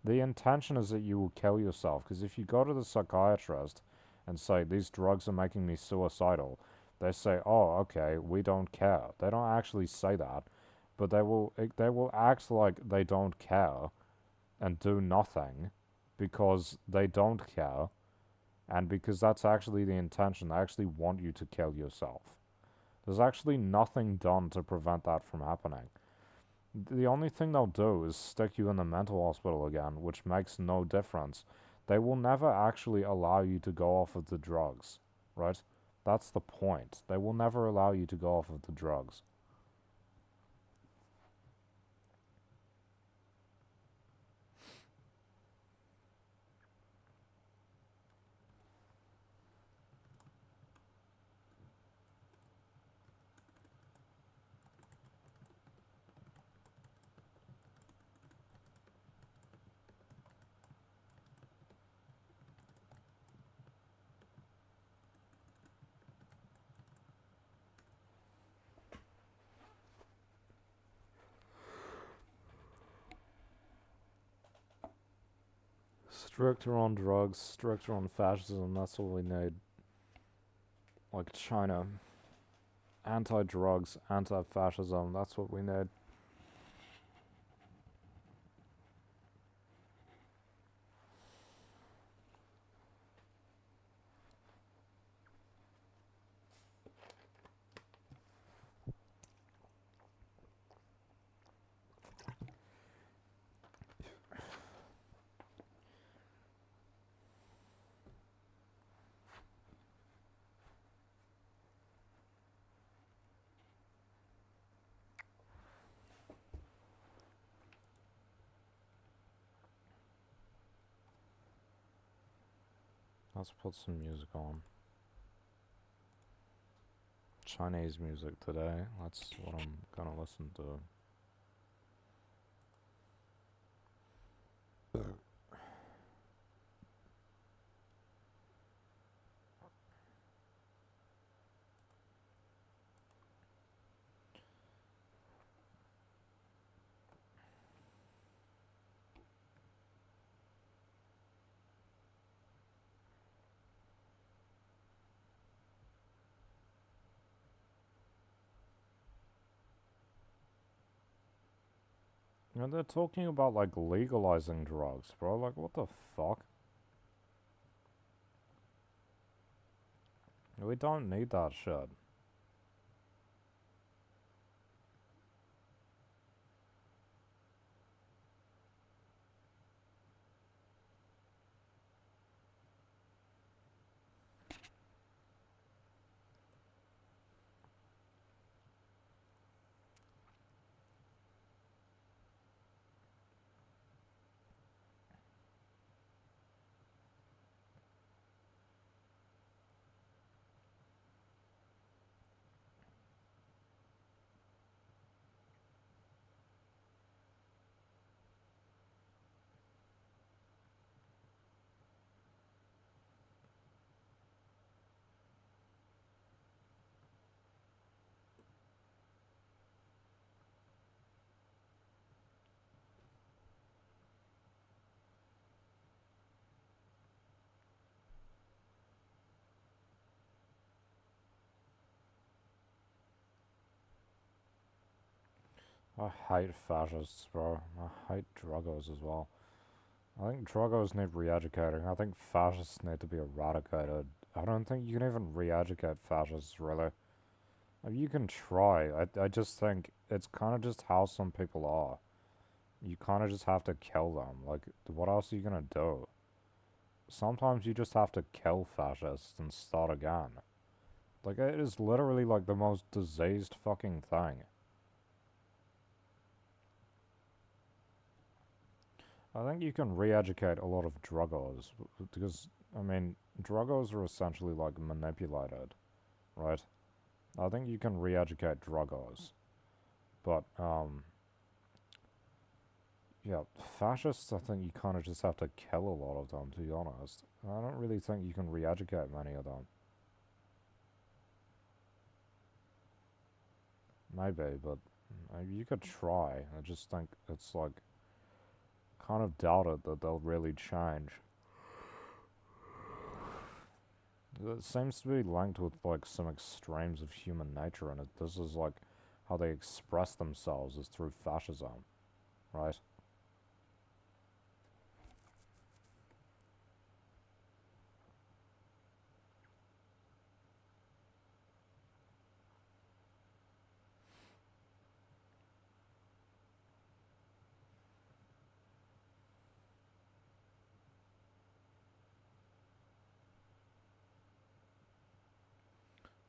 The intention is that you will kill yourself, because if you go to the psychiatrist and say, these drugs are making me suicidal, they say, oh, okay, we don't care. They don't actually say that, but they will act like they don't care and do nothing because they don't care, and because that's actually the intention. They actually want you to kill yourself. There's actually nothing done to prevent that from happening. The only thing they'll do is stick you in the mental hospital again, which makes no difference. They will never actually allow you to go off of the drugs, right? That's the point. They will never allow you to go off of the drugs. Stricter on drugs, stricter on fascism, that's what we need. Like China. Anti-drugs, anti-fascism, that's what we need. Let's put some music on. Chinese music today. That's what I'm gonna listen to. And they're talking about like legalizing drugs, bro. Like, what the fuck? We don't need that shit. I hate fascists, bro. I hate druggos as well. I think druggos need re-educating. I think fascists need to be eradicated. I don't think you can even re-educate fascists, really. You can try. I just think it's kind of just how some people are. You kind of just have to kill them. Like, what else are you gonna do? Sometimes you just have to kill fascists and start again. Like, it is literally like the most diseased fucking thing. I think you can re-educate a lot of druggos because, I mean, druggos are essentially like manipulated, right? I think you can re-educate druggos, but yeah, fascists. I think you kind of just have to kill a lot of them. To be honest, I don't really think you can re-educate many of them. Maybe, but maybe you could try. I just think it's like kind of doubted that they'll really change. It seems to be linked with like some extremes of human nature, and this is like how they express themselves is through fascism, right?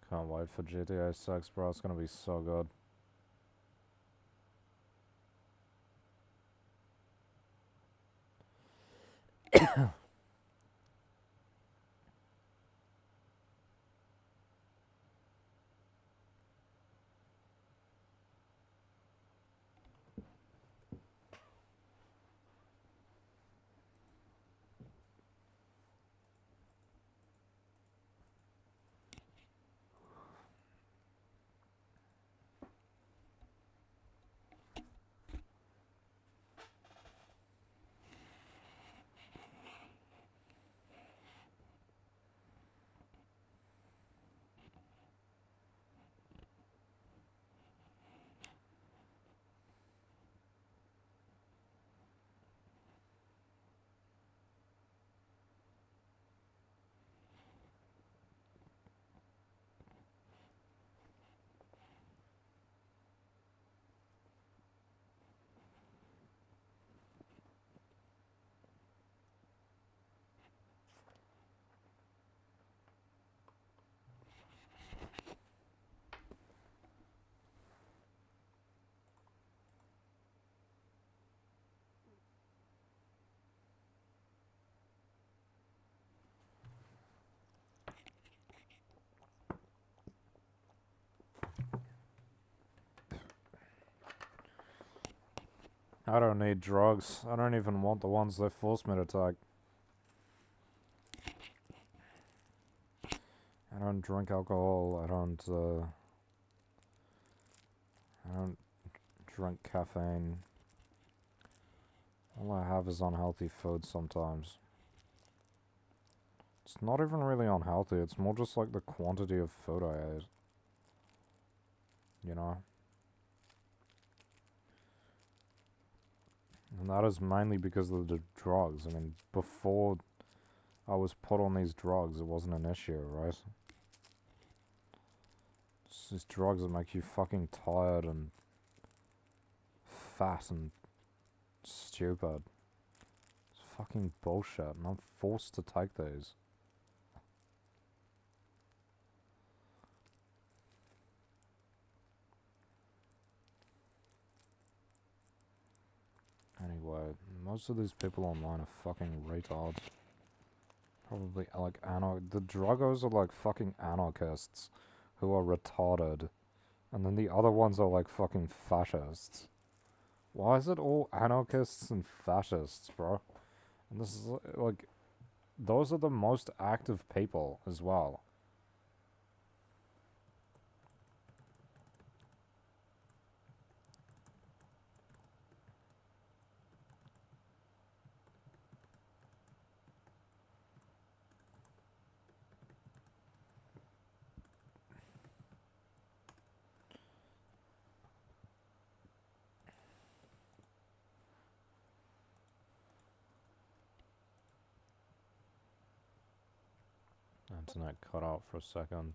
Can't wait for GTA 6, bro. It's gonna be so good. I don't need drugs. I don't even want the ones they force me to take. I don't drink alcohol. I don't drink caffeine. All I have is unhealthy food sometimes. It's not even really unhealthy. It's more just like the quantity of food I ate. You know? And that is mainly because of the drugs. I mean, before I was put on these drugs, it wasn't an issue, right? It's just drugs that make you fucking tired and fat and stupid. It's fucking bullshit, and I'm forced to take these. Anyway, most of these people online are fucking retards. Probably like the druggos are like fucking anarchists who are retarded. And then the other ones are like fucking fascists. Why is it all anarchists and fascists, bro? And this is like, those are the most active people as well. internet cut out for a second.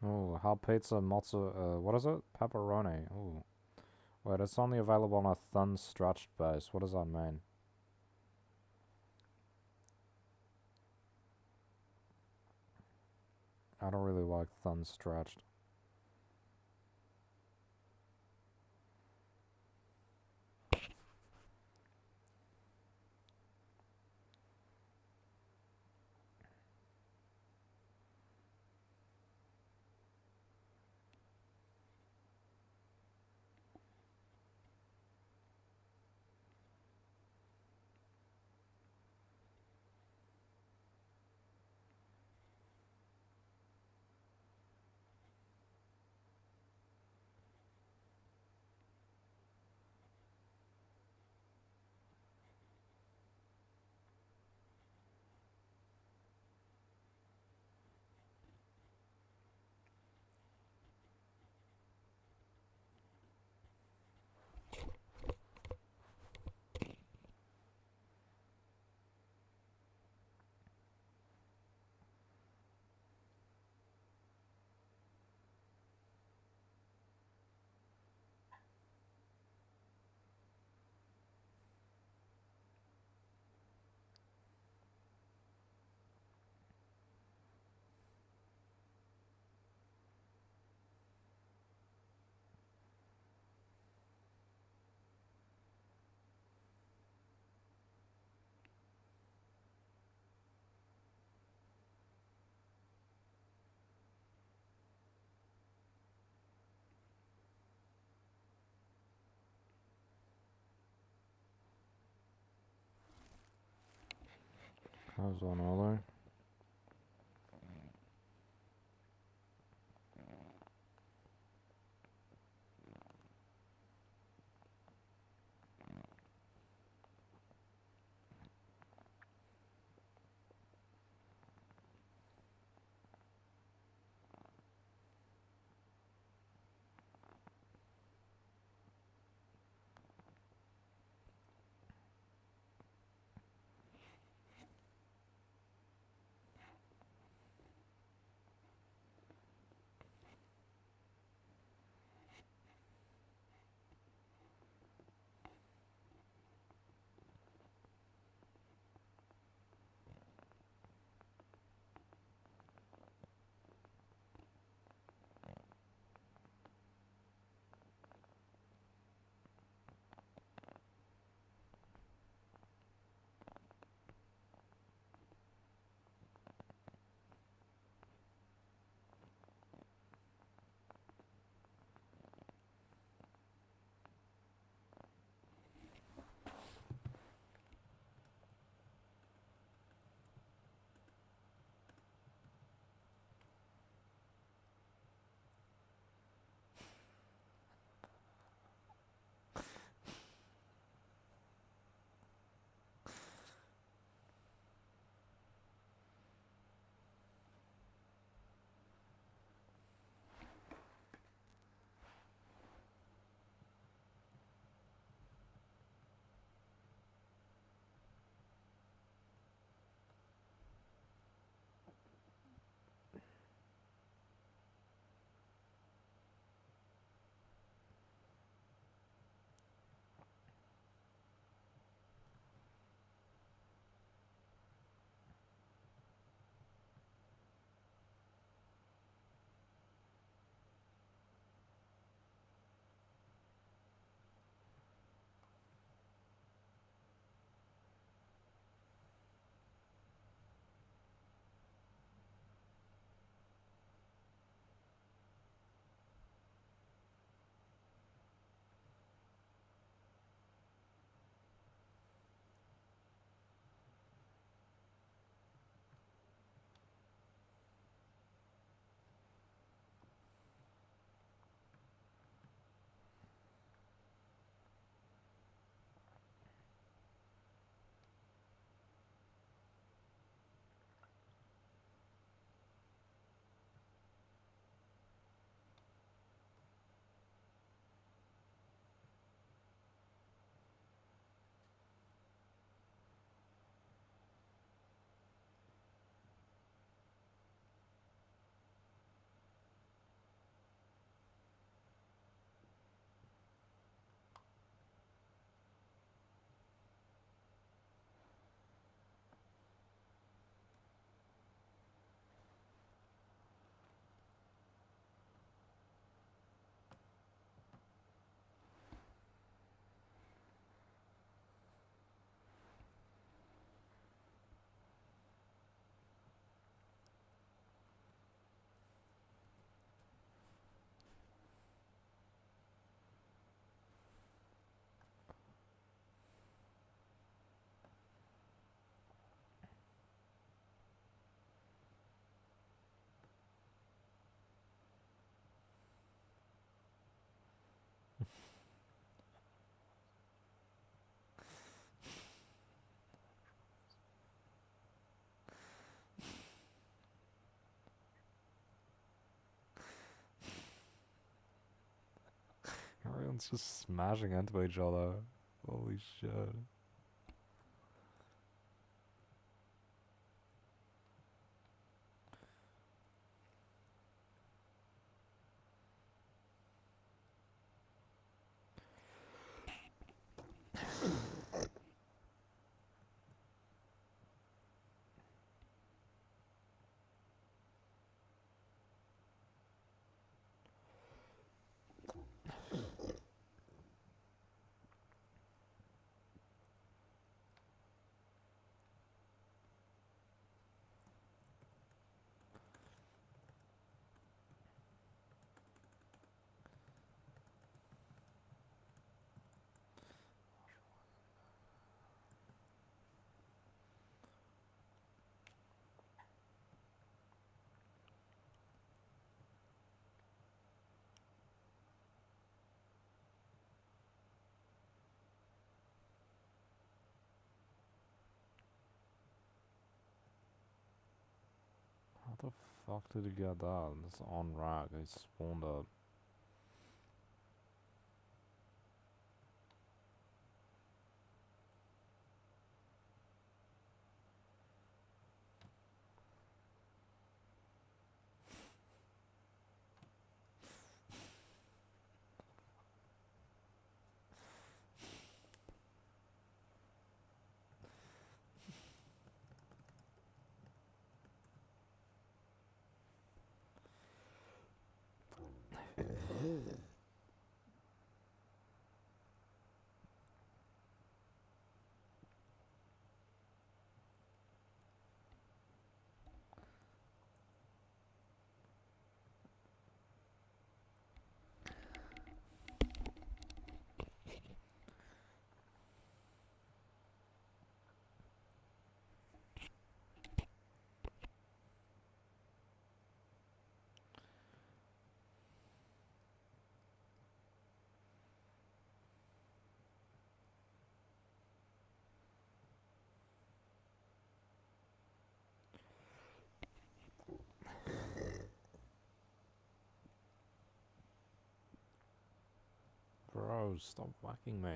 Oh, hot pizza, mozza, what is it? Pepperoni. Ooh. Wait, it's only available on a thin stretched base. What does that mean? I don't really like thin stretched. How's one other? Everyone's just smashing into each other. Holy shit. How the fuck did he get that? It's on rack. He spawned it. Bro, stop whacking me.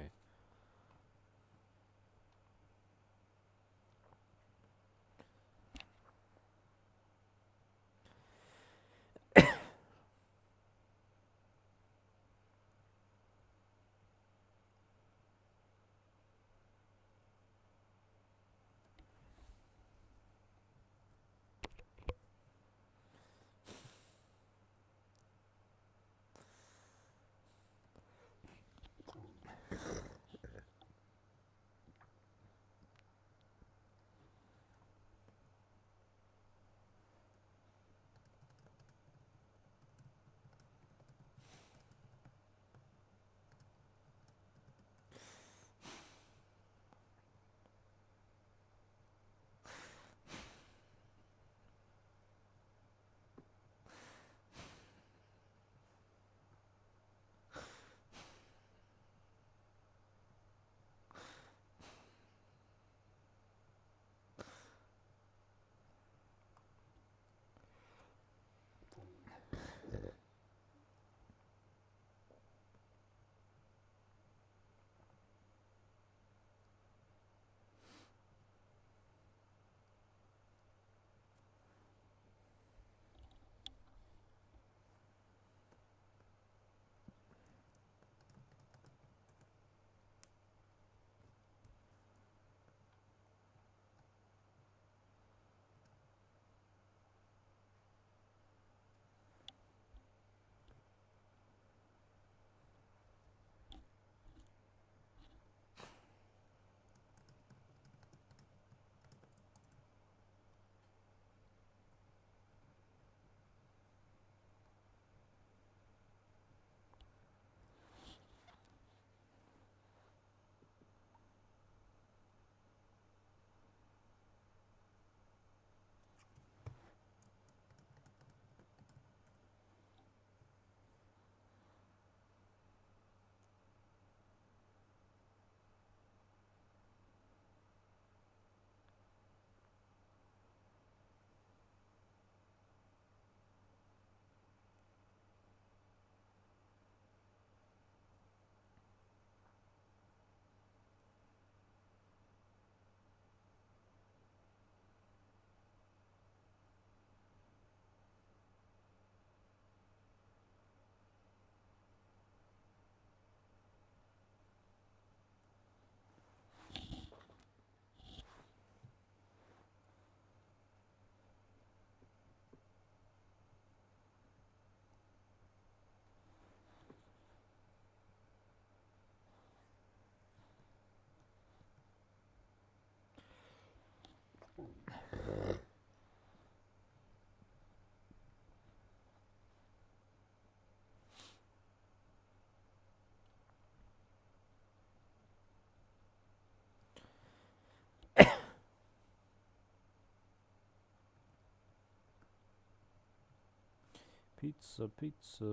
Pizza, pizza.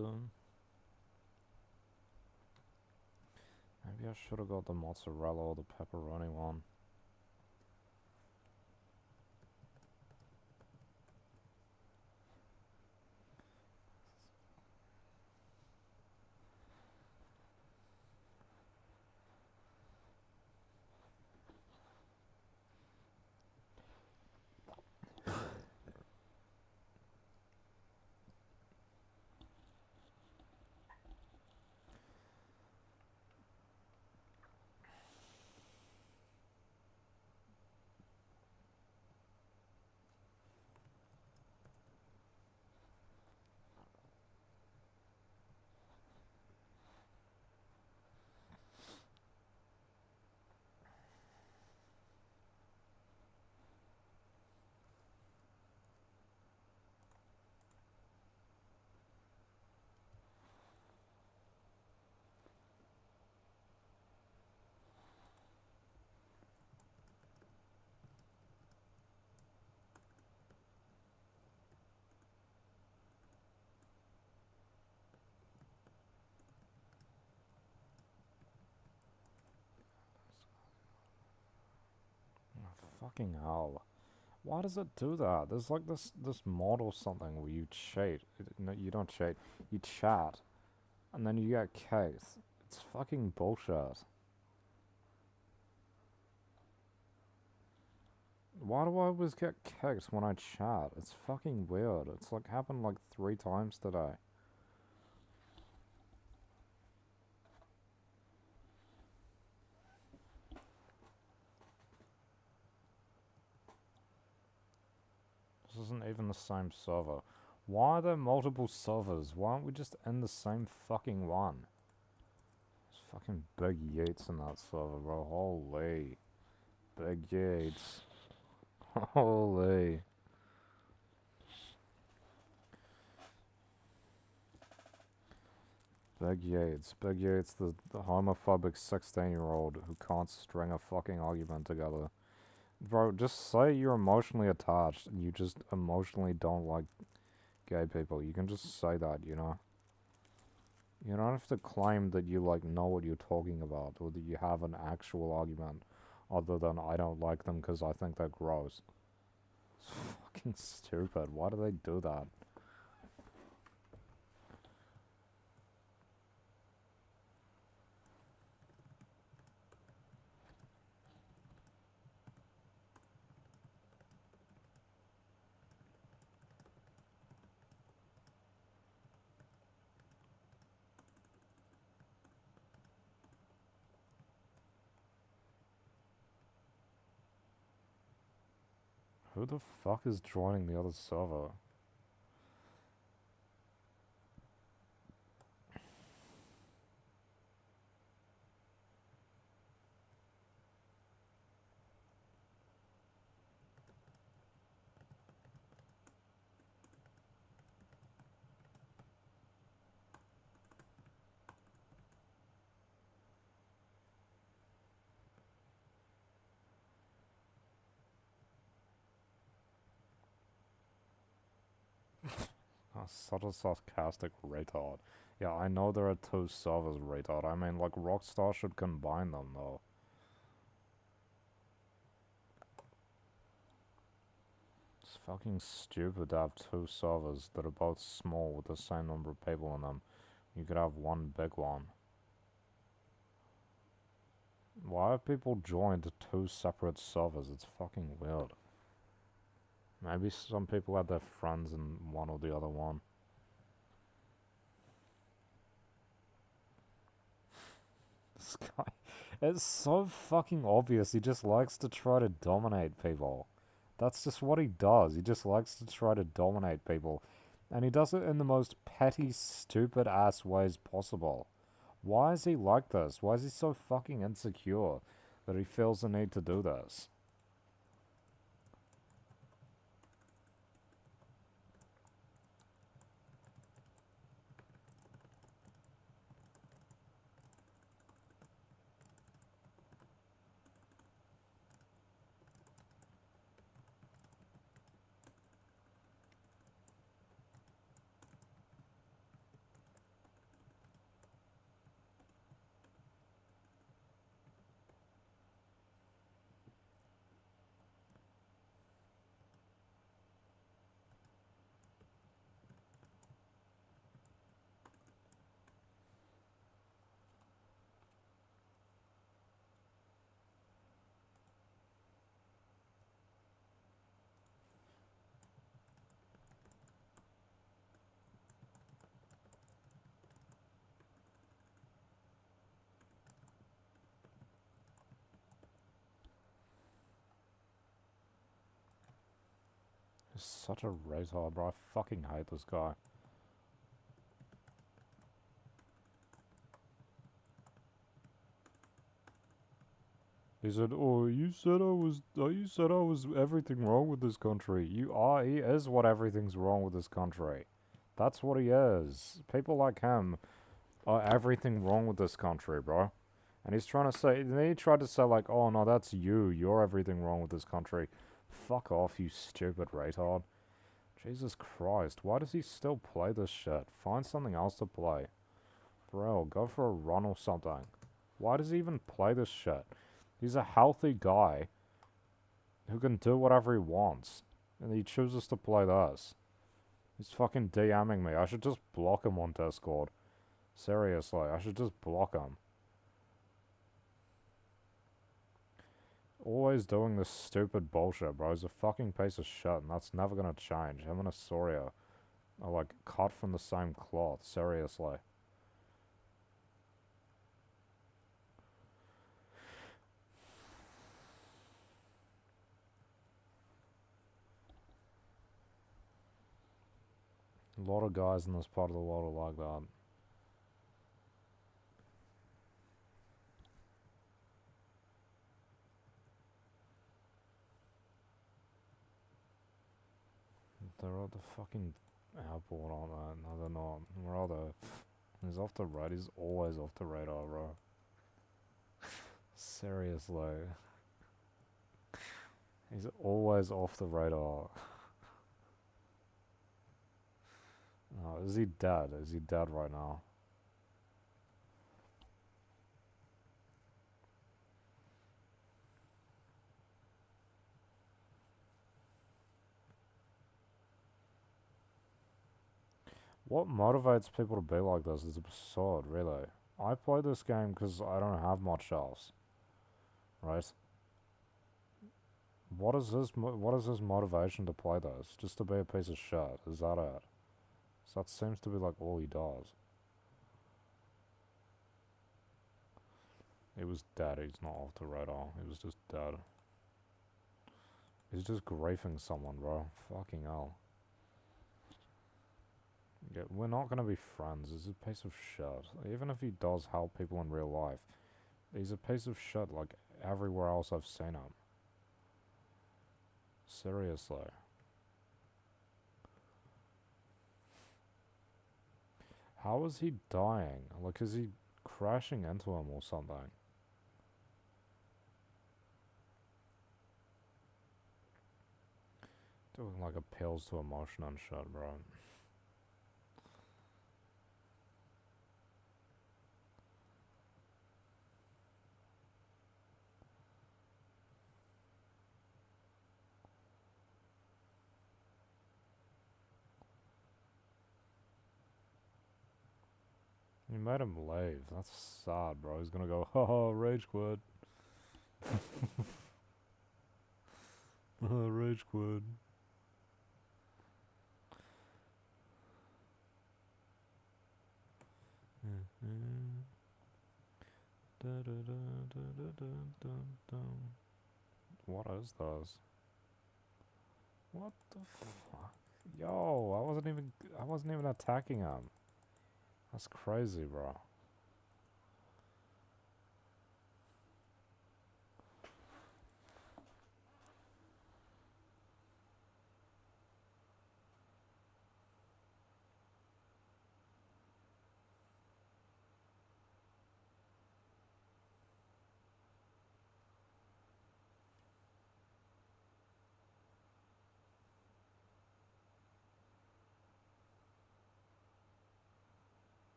Maybe I should have got the mozzarella or the pepperoni one. Fucking hell. Why does it do that? There's like this mod or something where you cheat. No, you don't cheat. You chat, and then you get kicked. It's fucking bullshit. Why do I always get kicked when I chat? It's fucking weird. It's like happened like 3 times today. This isn't even the same server. Why are there multiple servers? Why aren't we just in the same fucking one? There's fucking big yeets in that server, bro. Holy. Big yeets. Holy. Big Yates, the homophobic 16-year-old who can't string a fucking argument together. Bro, just say you're emotionally attached and you just emotionally don't like gay people. You can just say that, you know? You don't have to claim that you, like, know what you're talking about or that you have an actual argument other than I don't like them because I think they're gross. It's fucking stupid. Why do they do that? Who the fuck is joining the other server? Oh, such a sarcastic retard. Yeah, I know there are 2 servers, retard. I mean, like, Rockstar should combine them, though. It's fucking stupid to have 2 servers that are both small with the same number of people in them. You could have one big one. Why have people joined 2 separate servers? It's fucking weird. Maybe some people had their friends in one or the other one. This guy, it's so fucking obvious. He just likes to try to dominate people. That's just what he does. He just likes to try to dominate people. And he does it in the most petty, stupid ass ways possible. Why is he like this? Why is he so fucking insecure that he feels the need to do this? He's such a retard, bro. I fucking hate this guy. He said, "Oh, you said I was everything wrong with this country. He is what everything's wrong with this country. That's what he is. People like him are everything wrong with this country, bro." And he's trying to say, then he tried to say like, "Oh no, that's you. You're everything wrong with this country." Fuck off, you stupid retard. Jesus Christ, why does he still play this shit? Find something else to play. Bro, go for a run or something. Why does he even play this shit? He's a healthy guy who can do whatever he wants. And he chooses to play this. He's fucking DMing me. I should just block him on Discord. Seriously, I should just block him. Always doing this stupid bullshit, bro. He's a fucking piece of shit, and that's never gonna change. Him and Asoria are like cut from the same cloth. Seriously. A lot of guys in this part of the world are like that. They're at the fucking airport, aren't they? No, they're not. Rather, he's off the radar. He's always off the radar, bro. Seriously. He's always off the radar. Oh, is he dead? Is he dead right now? What motivates people to be like this is absurd, really. I play this game because I don't have much else, right? What is his motivation to play this? Just to be a piece of shit? Is that it? So that seems to be like all he does. He was dead. He's not off the radar. He was just dead. He's just griefing someone, bro. Fucking hell. Yeah, we're not gonna be friends. He's a piece of shit. Even if he does help people in real life, he's a piece of shit like everywhere else I've seen him. Seriously. How is he dying? Like, is he crashing into him or something? Doing like appeals to emotion and shit, bro. You made him leave. That's sad, bro. He's gonna go, haha, rage quit. Rage quit. What is this? What the fuck? Yo, I wasn't even attacking him. That's crazy, bro.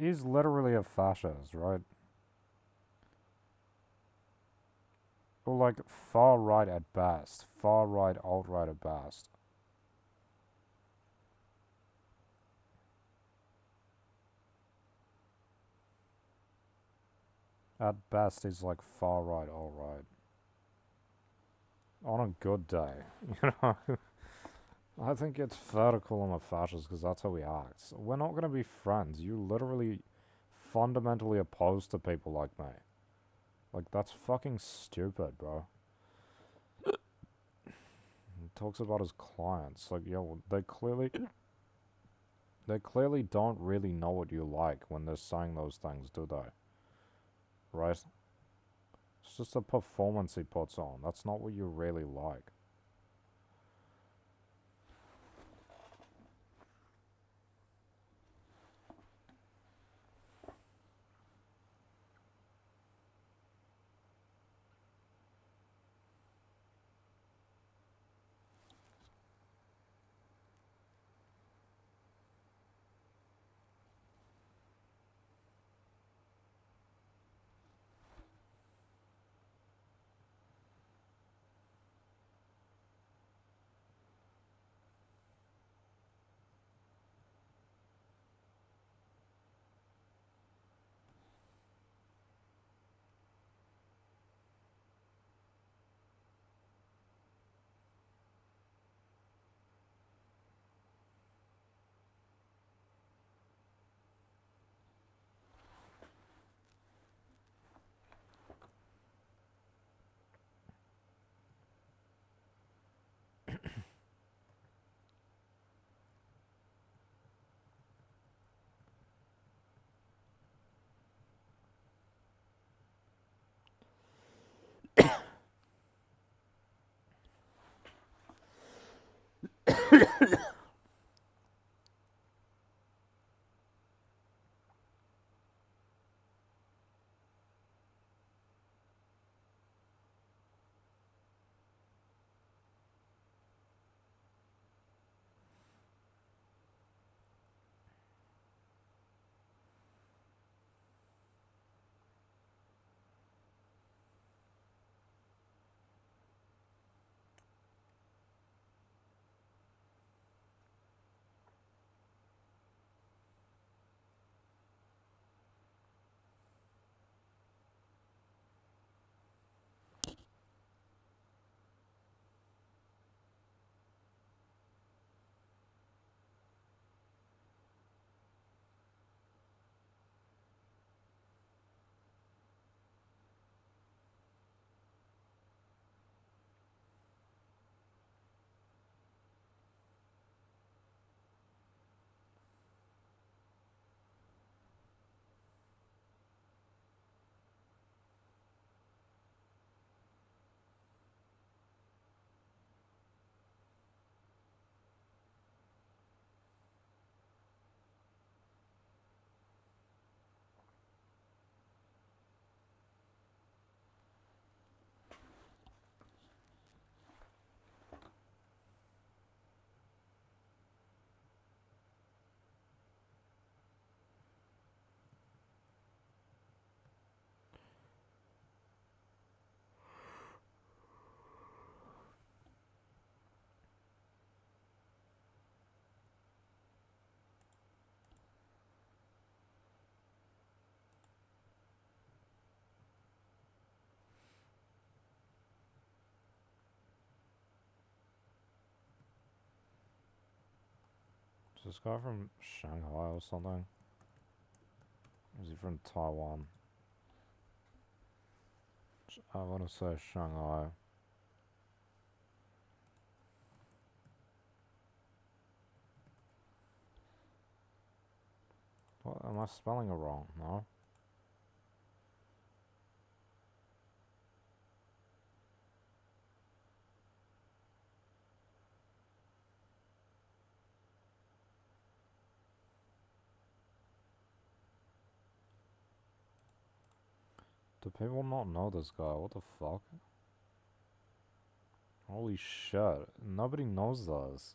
He's literally a fascist, right? Or like far right at best. Far right, alt right at best. At best, he's like far right, alt right. On a good day, you know? I think it's fair to call him a fascist because that's how he acts. We're not going to be friends. You literally fundamentally opposed to people like me. Like, that's fucking stupid, bro. He talks about his clients. Like, yo, they clearly don't really know what you like when they're saying those things, do they? Right? It's just a performance he puts on. That's not what you really like. Is this guy from Shanghai or something? Is he from Taiwan? I want to say Shanghai. What, am I spelling it wrong? No? Do people not know this guy? What the fuck? Holy shit. Nobody knows this.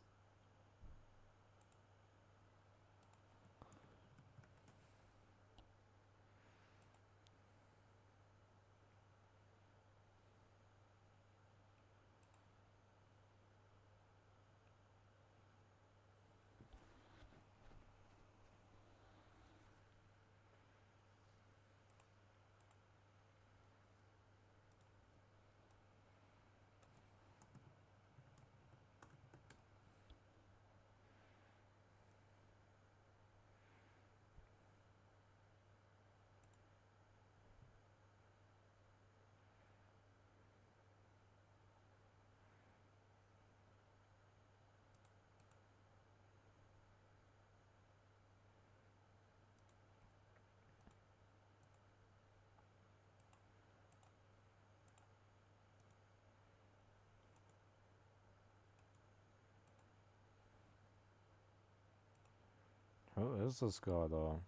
Who is this guy though?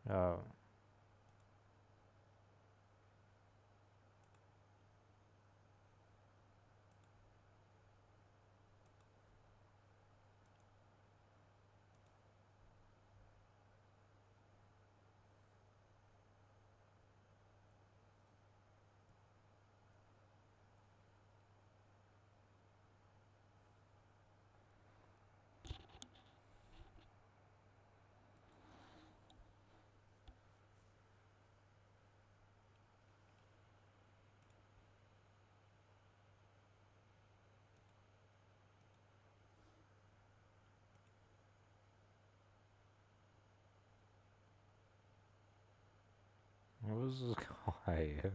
Yeah. Who is this guy?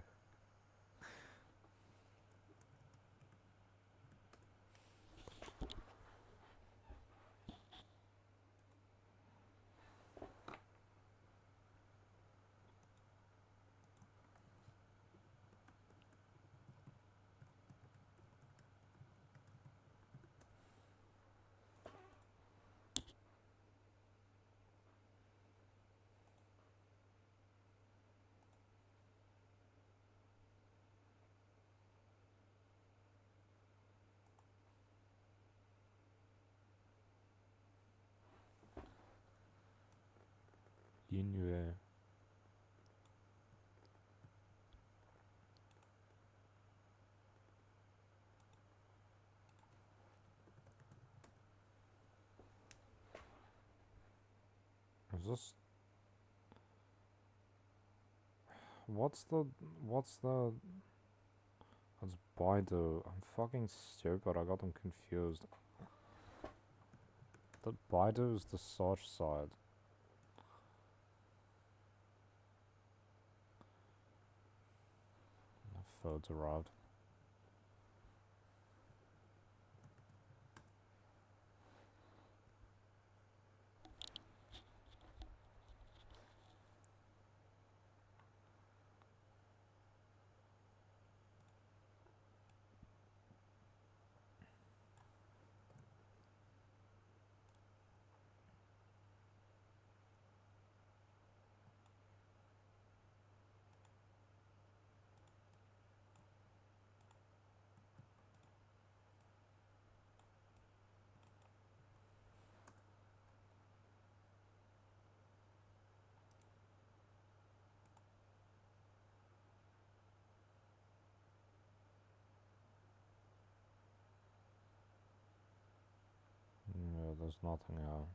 Yinue. Is this... What's the... What's the... That's Baidu. I'm fucking stupid, I got them confused. The Baidu is the search site. The food's arrived. Yeah, there's nothing out.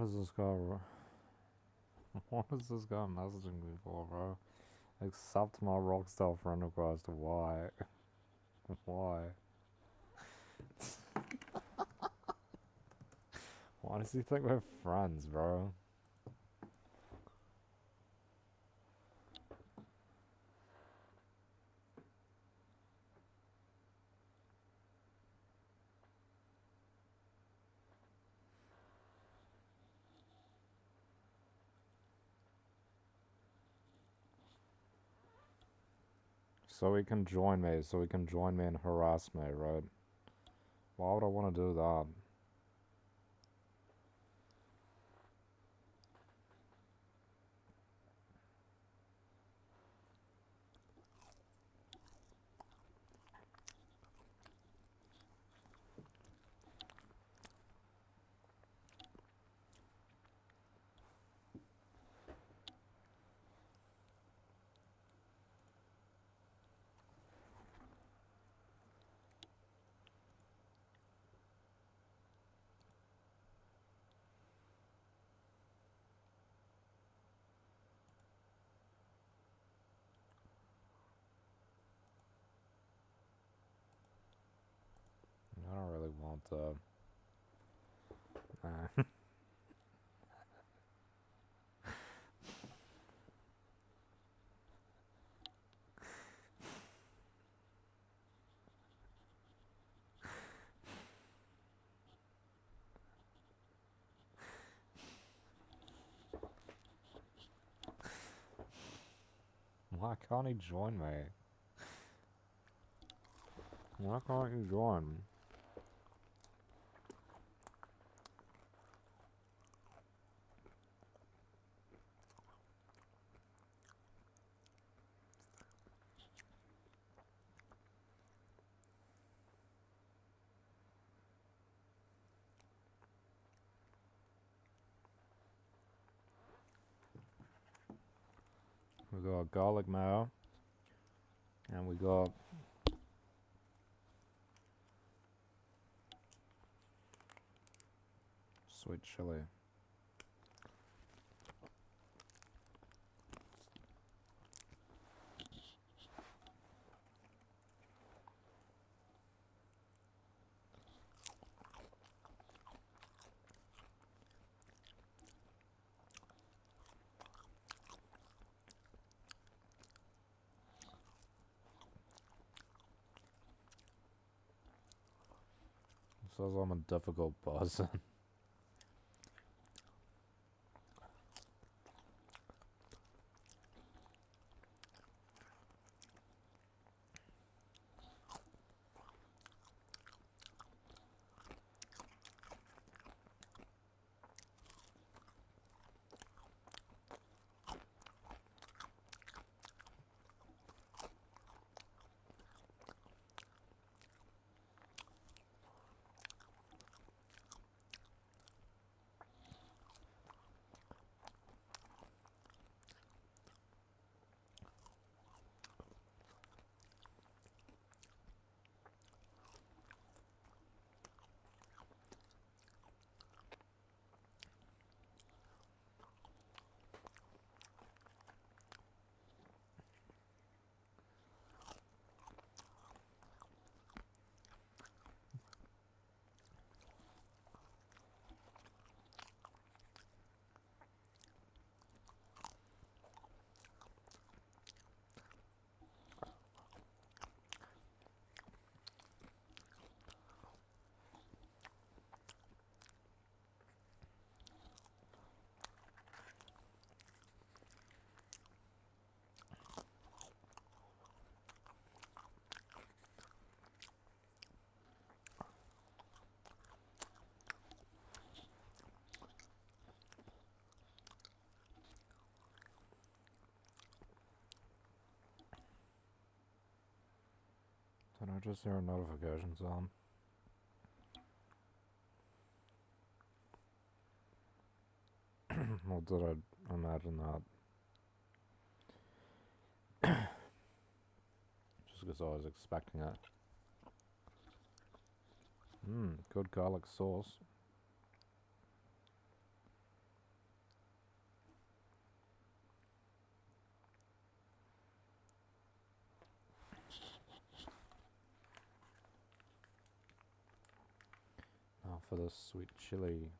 is this guy? What is this guy messaging me for, bro? Accept my Rockstar friend request. Why? Why? Why does he think we're friends, bro? So he can join me, and harass me, right? Why would I want to do that? I don't really want to. Why can't he join me? Why can't you join? We got garlic mayo, and we got sweet chili. Says I'm a difficult person. Did I just hear a notification sound? Or did I imagine that? Just because I was expecting it. Good garlic sauce. for this sweet chili.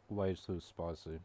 Way too spicy.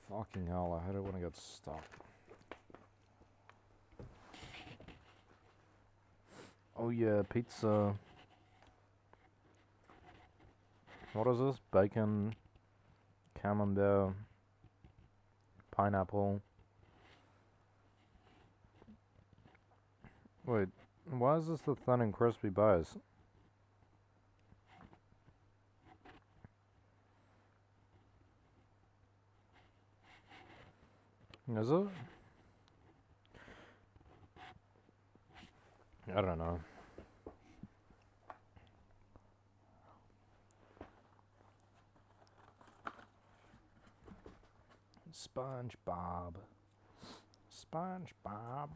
Fucking hell, I hate it when I get stuck. Oh yeah, pizza. What is this? Bacon, camembert, pineapple. Wait, why is this the thin and crispy base? Is it? I don't know. SpongeBob. SpongeBob.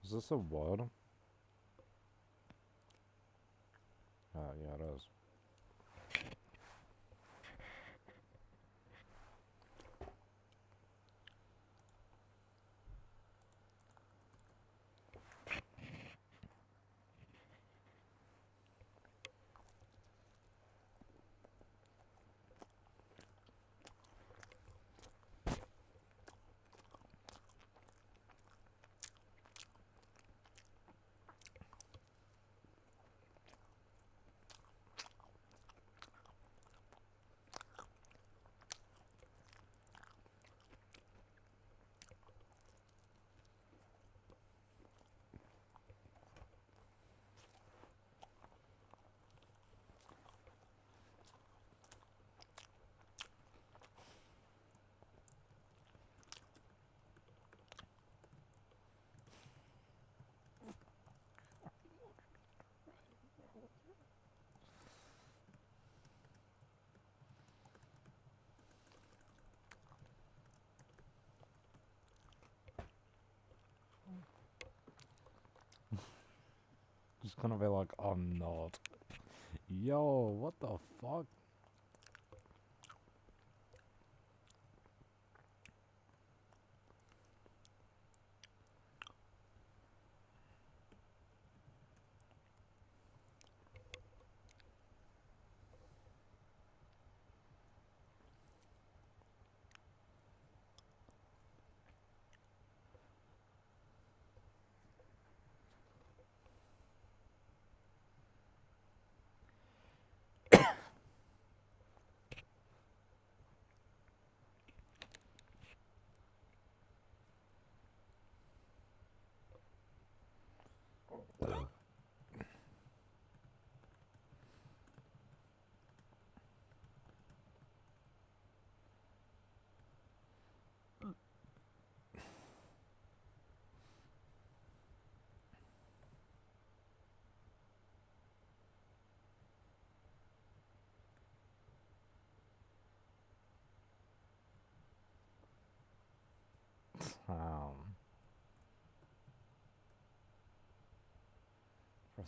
Is this a word? Yeah, it is. Just gonna be like, I'm not. Yo, what the fuck?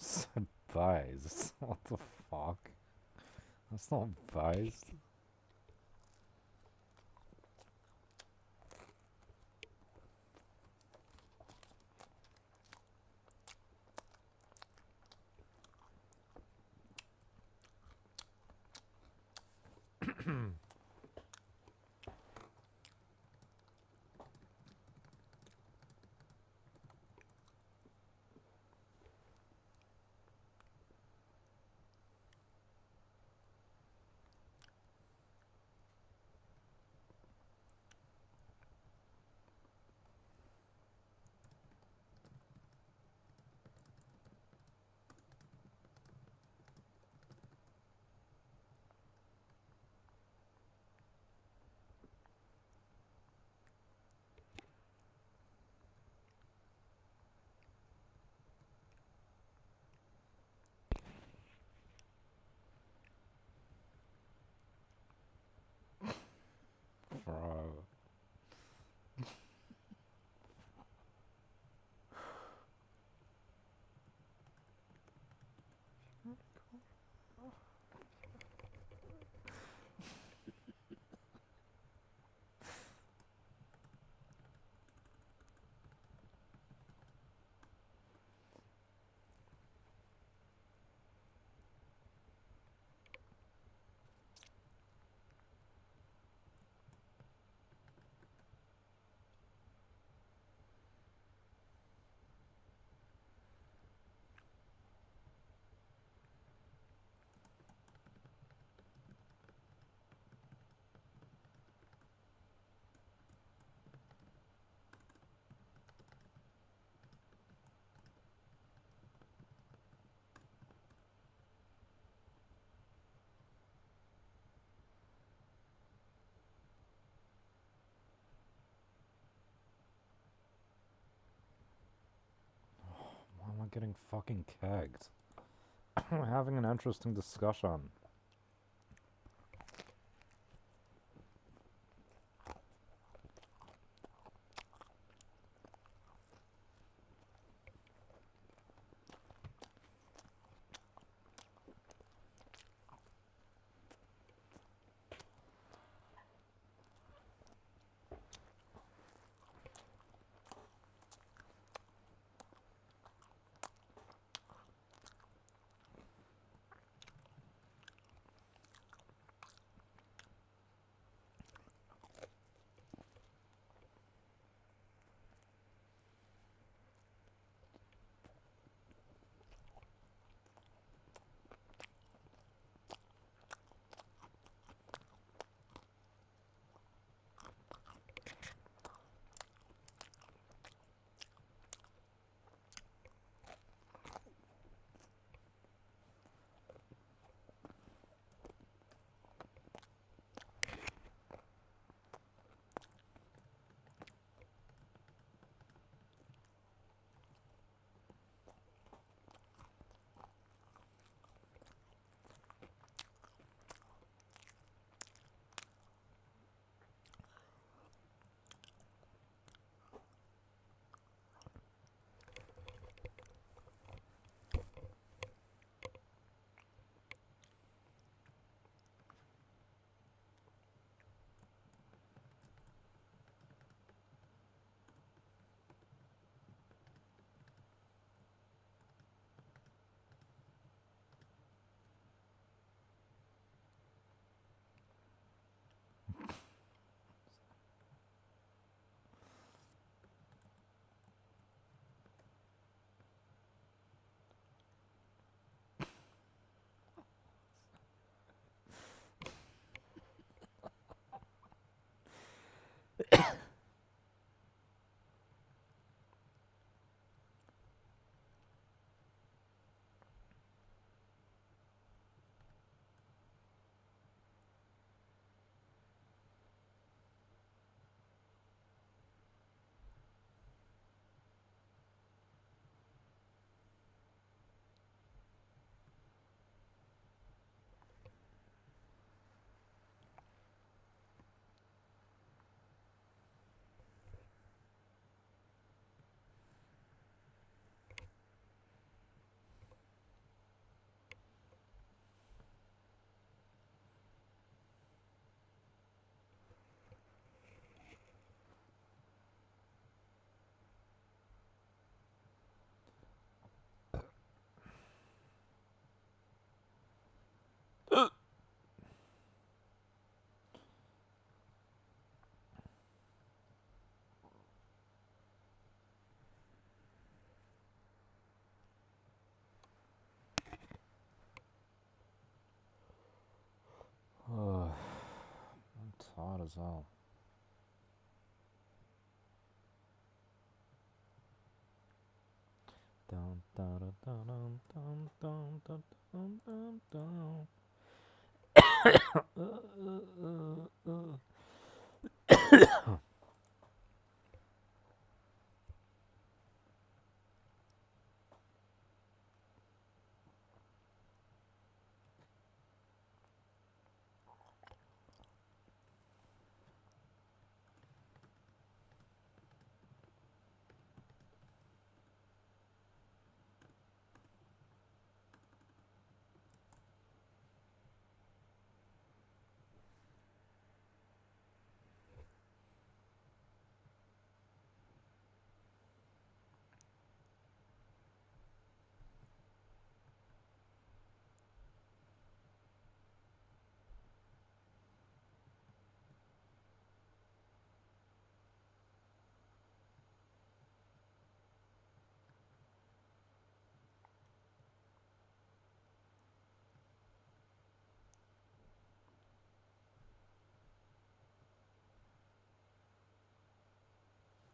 Said based. What the fuck? That's not based. Bro. Why am I getting fucking kegged? We're having an interesting discussion. loud as hell. Dun, dun, dun, dun, dun, dun, dun, dun, dun, dun.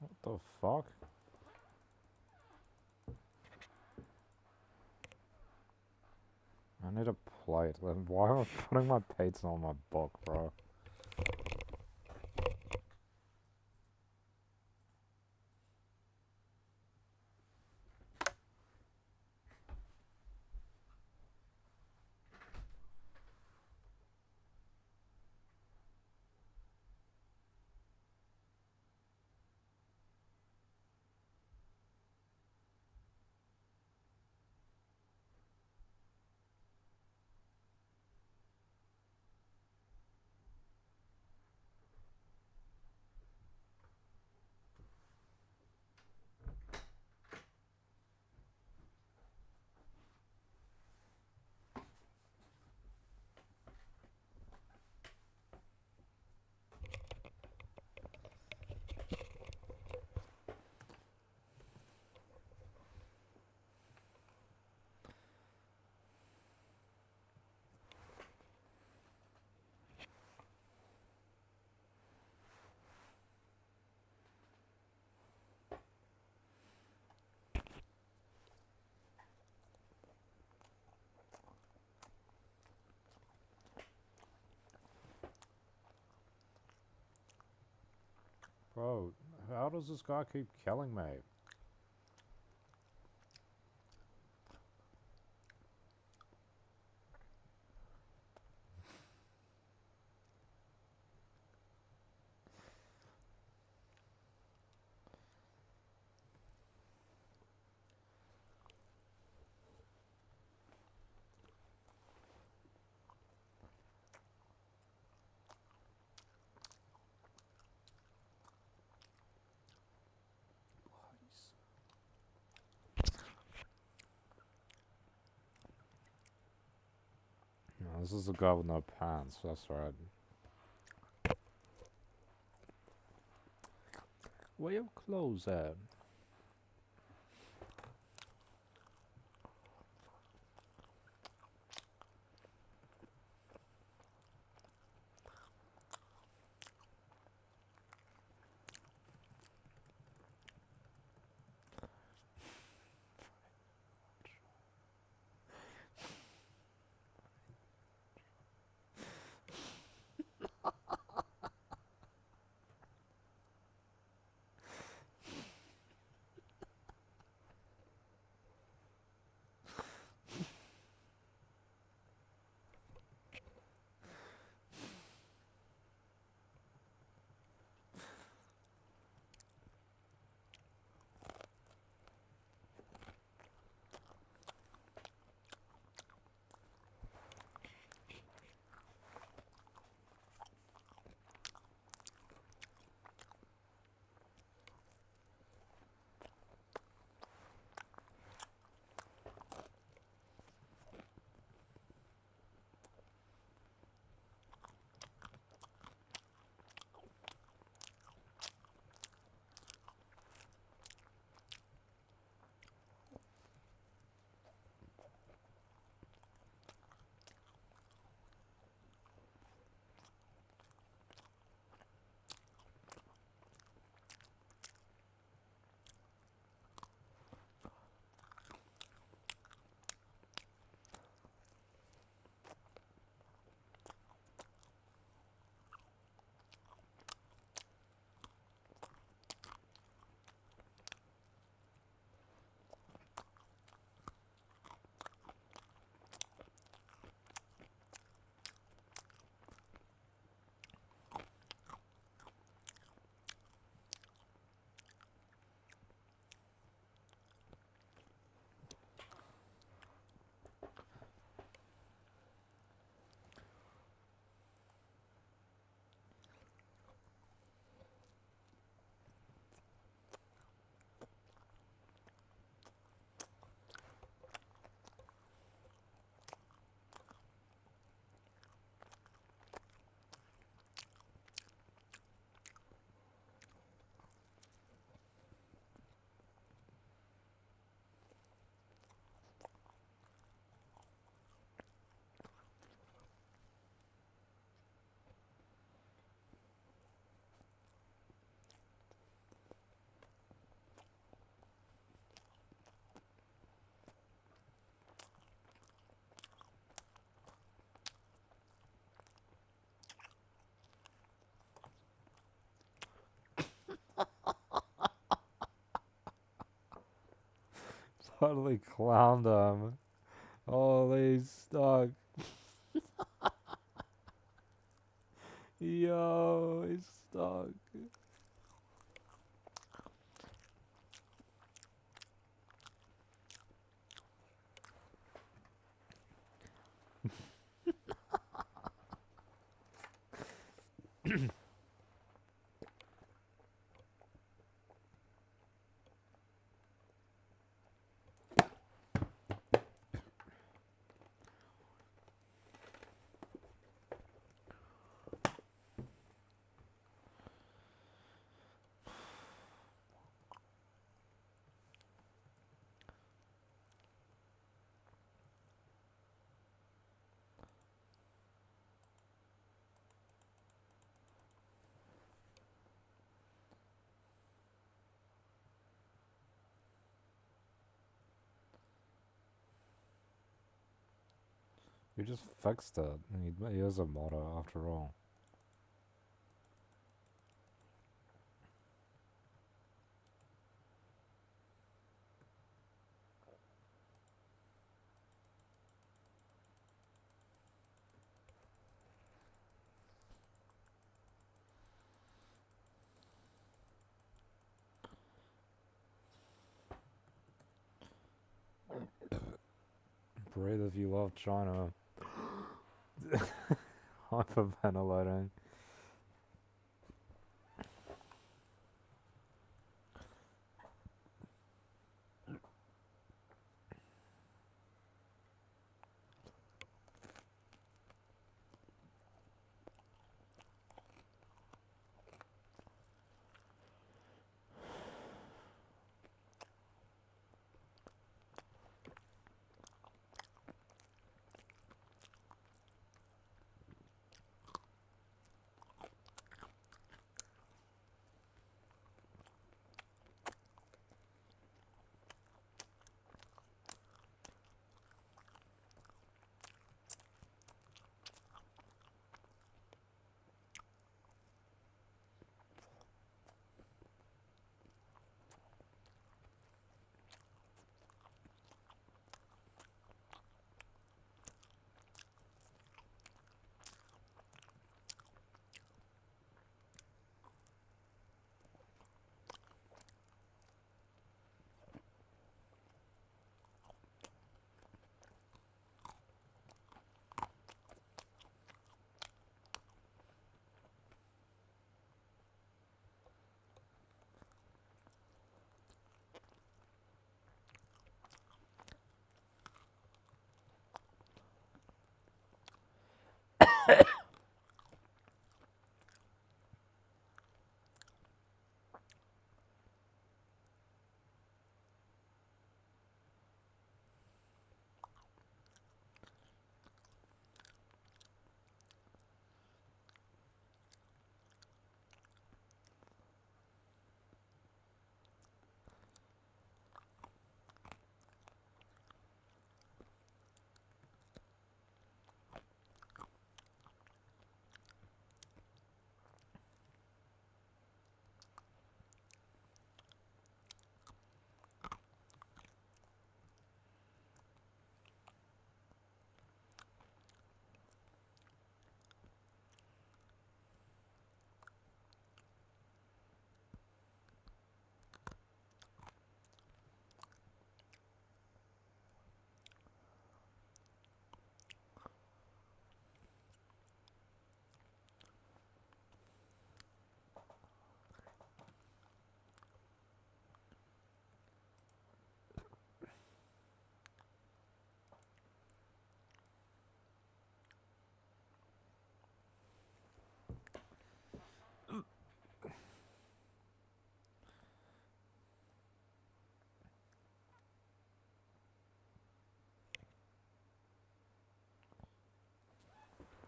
What the fuck? I need a plate. Why am I putting my pizza on my book, bro? Bro, how does this guy keep killing me? No, this is the guy with no pants, that's right. Where your clothes at? totally clowned him. Holy stuck. Yo, he's stuck. You just fixed it. He is a modder after all. Breathe if you love China. Hyperventilating.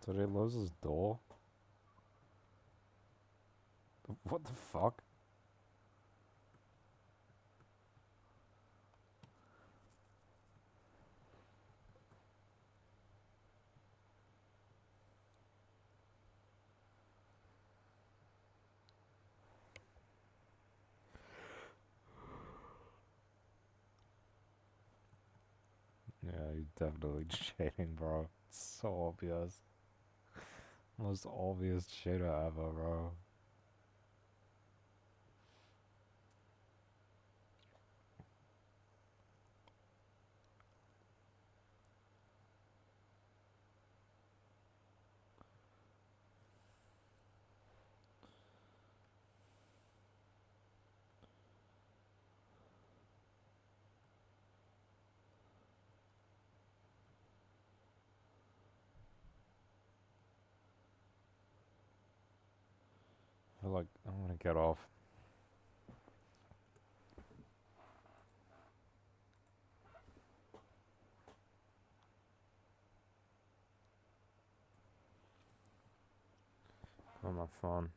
Did he lose his door? What the fuck? definitely cheating, bro. It's so obvious. Most obvious cheater ever, bro. I feel like I'm gonna get off. On my phone.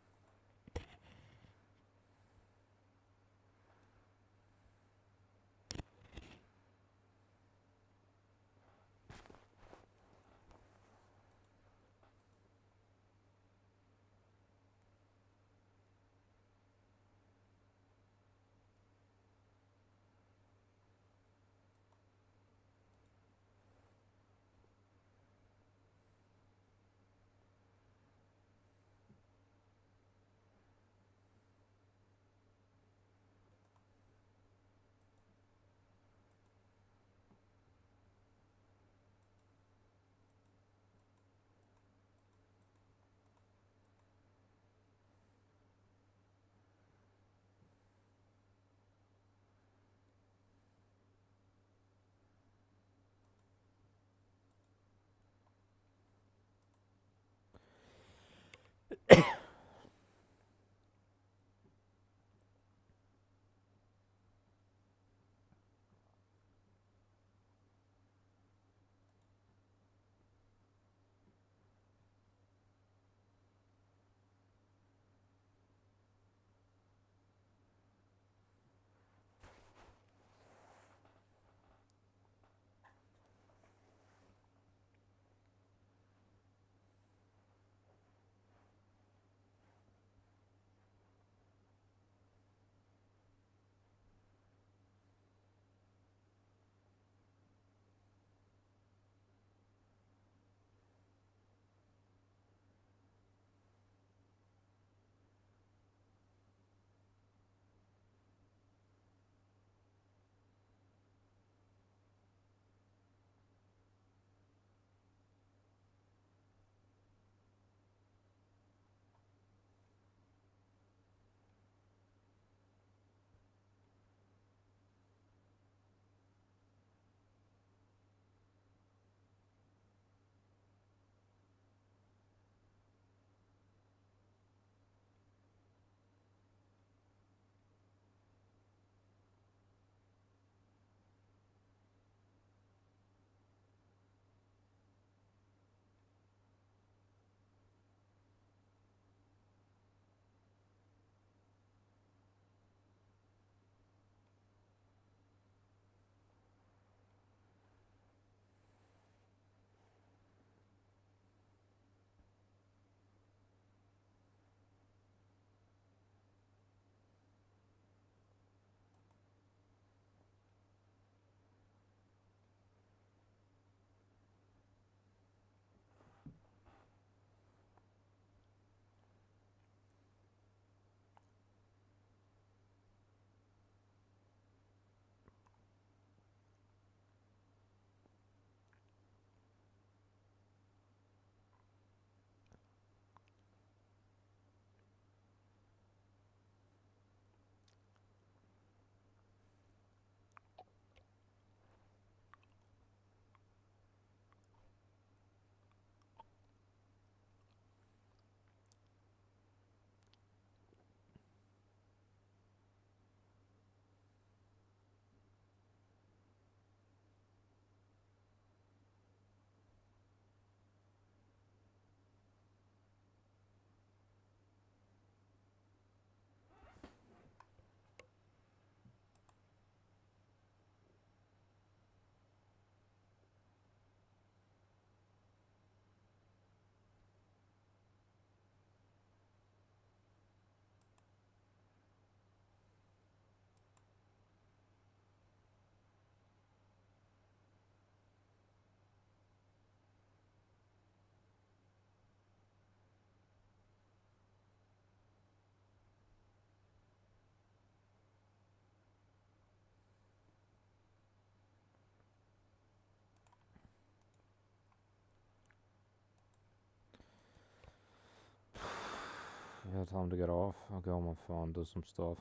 Yeah, time to get off. I'll go on my phone, do some stuff.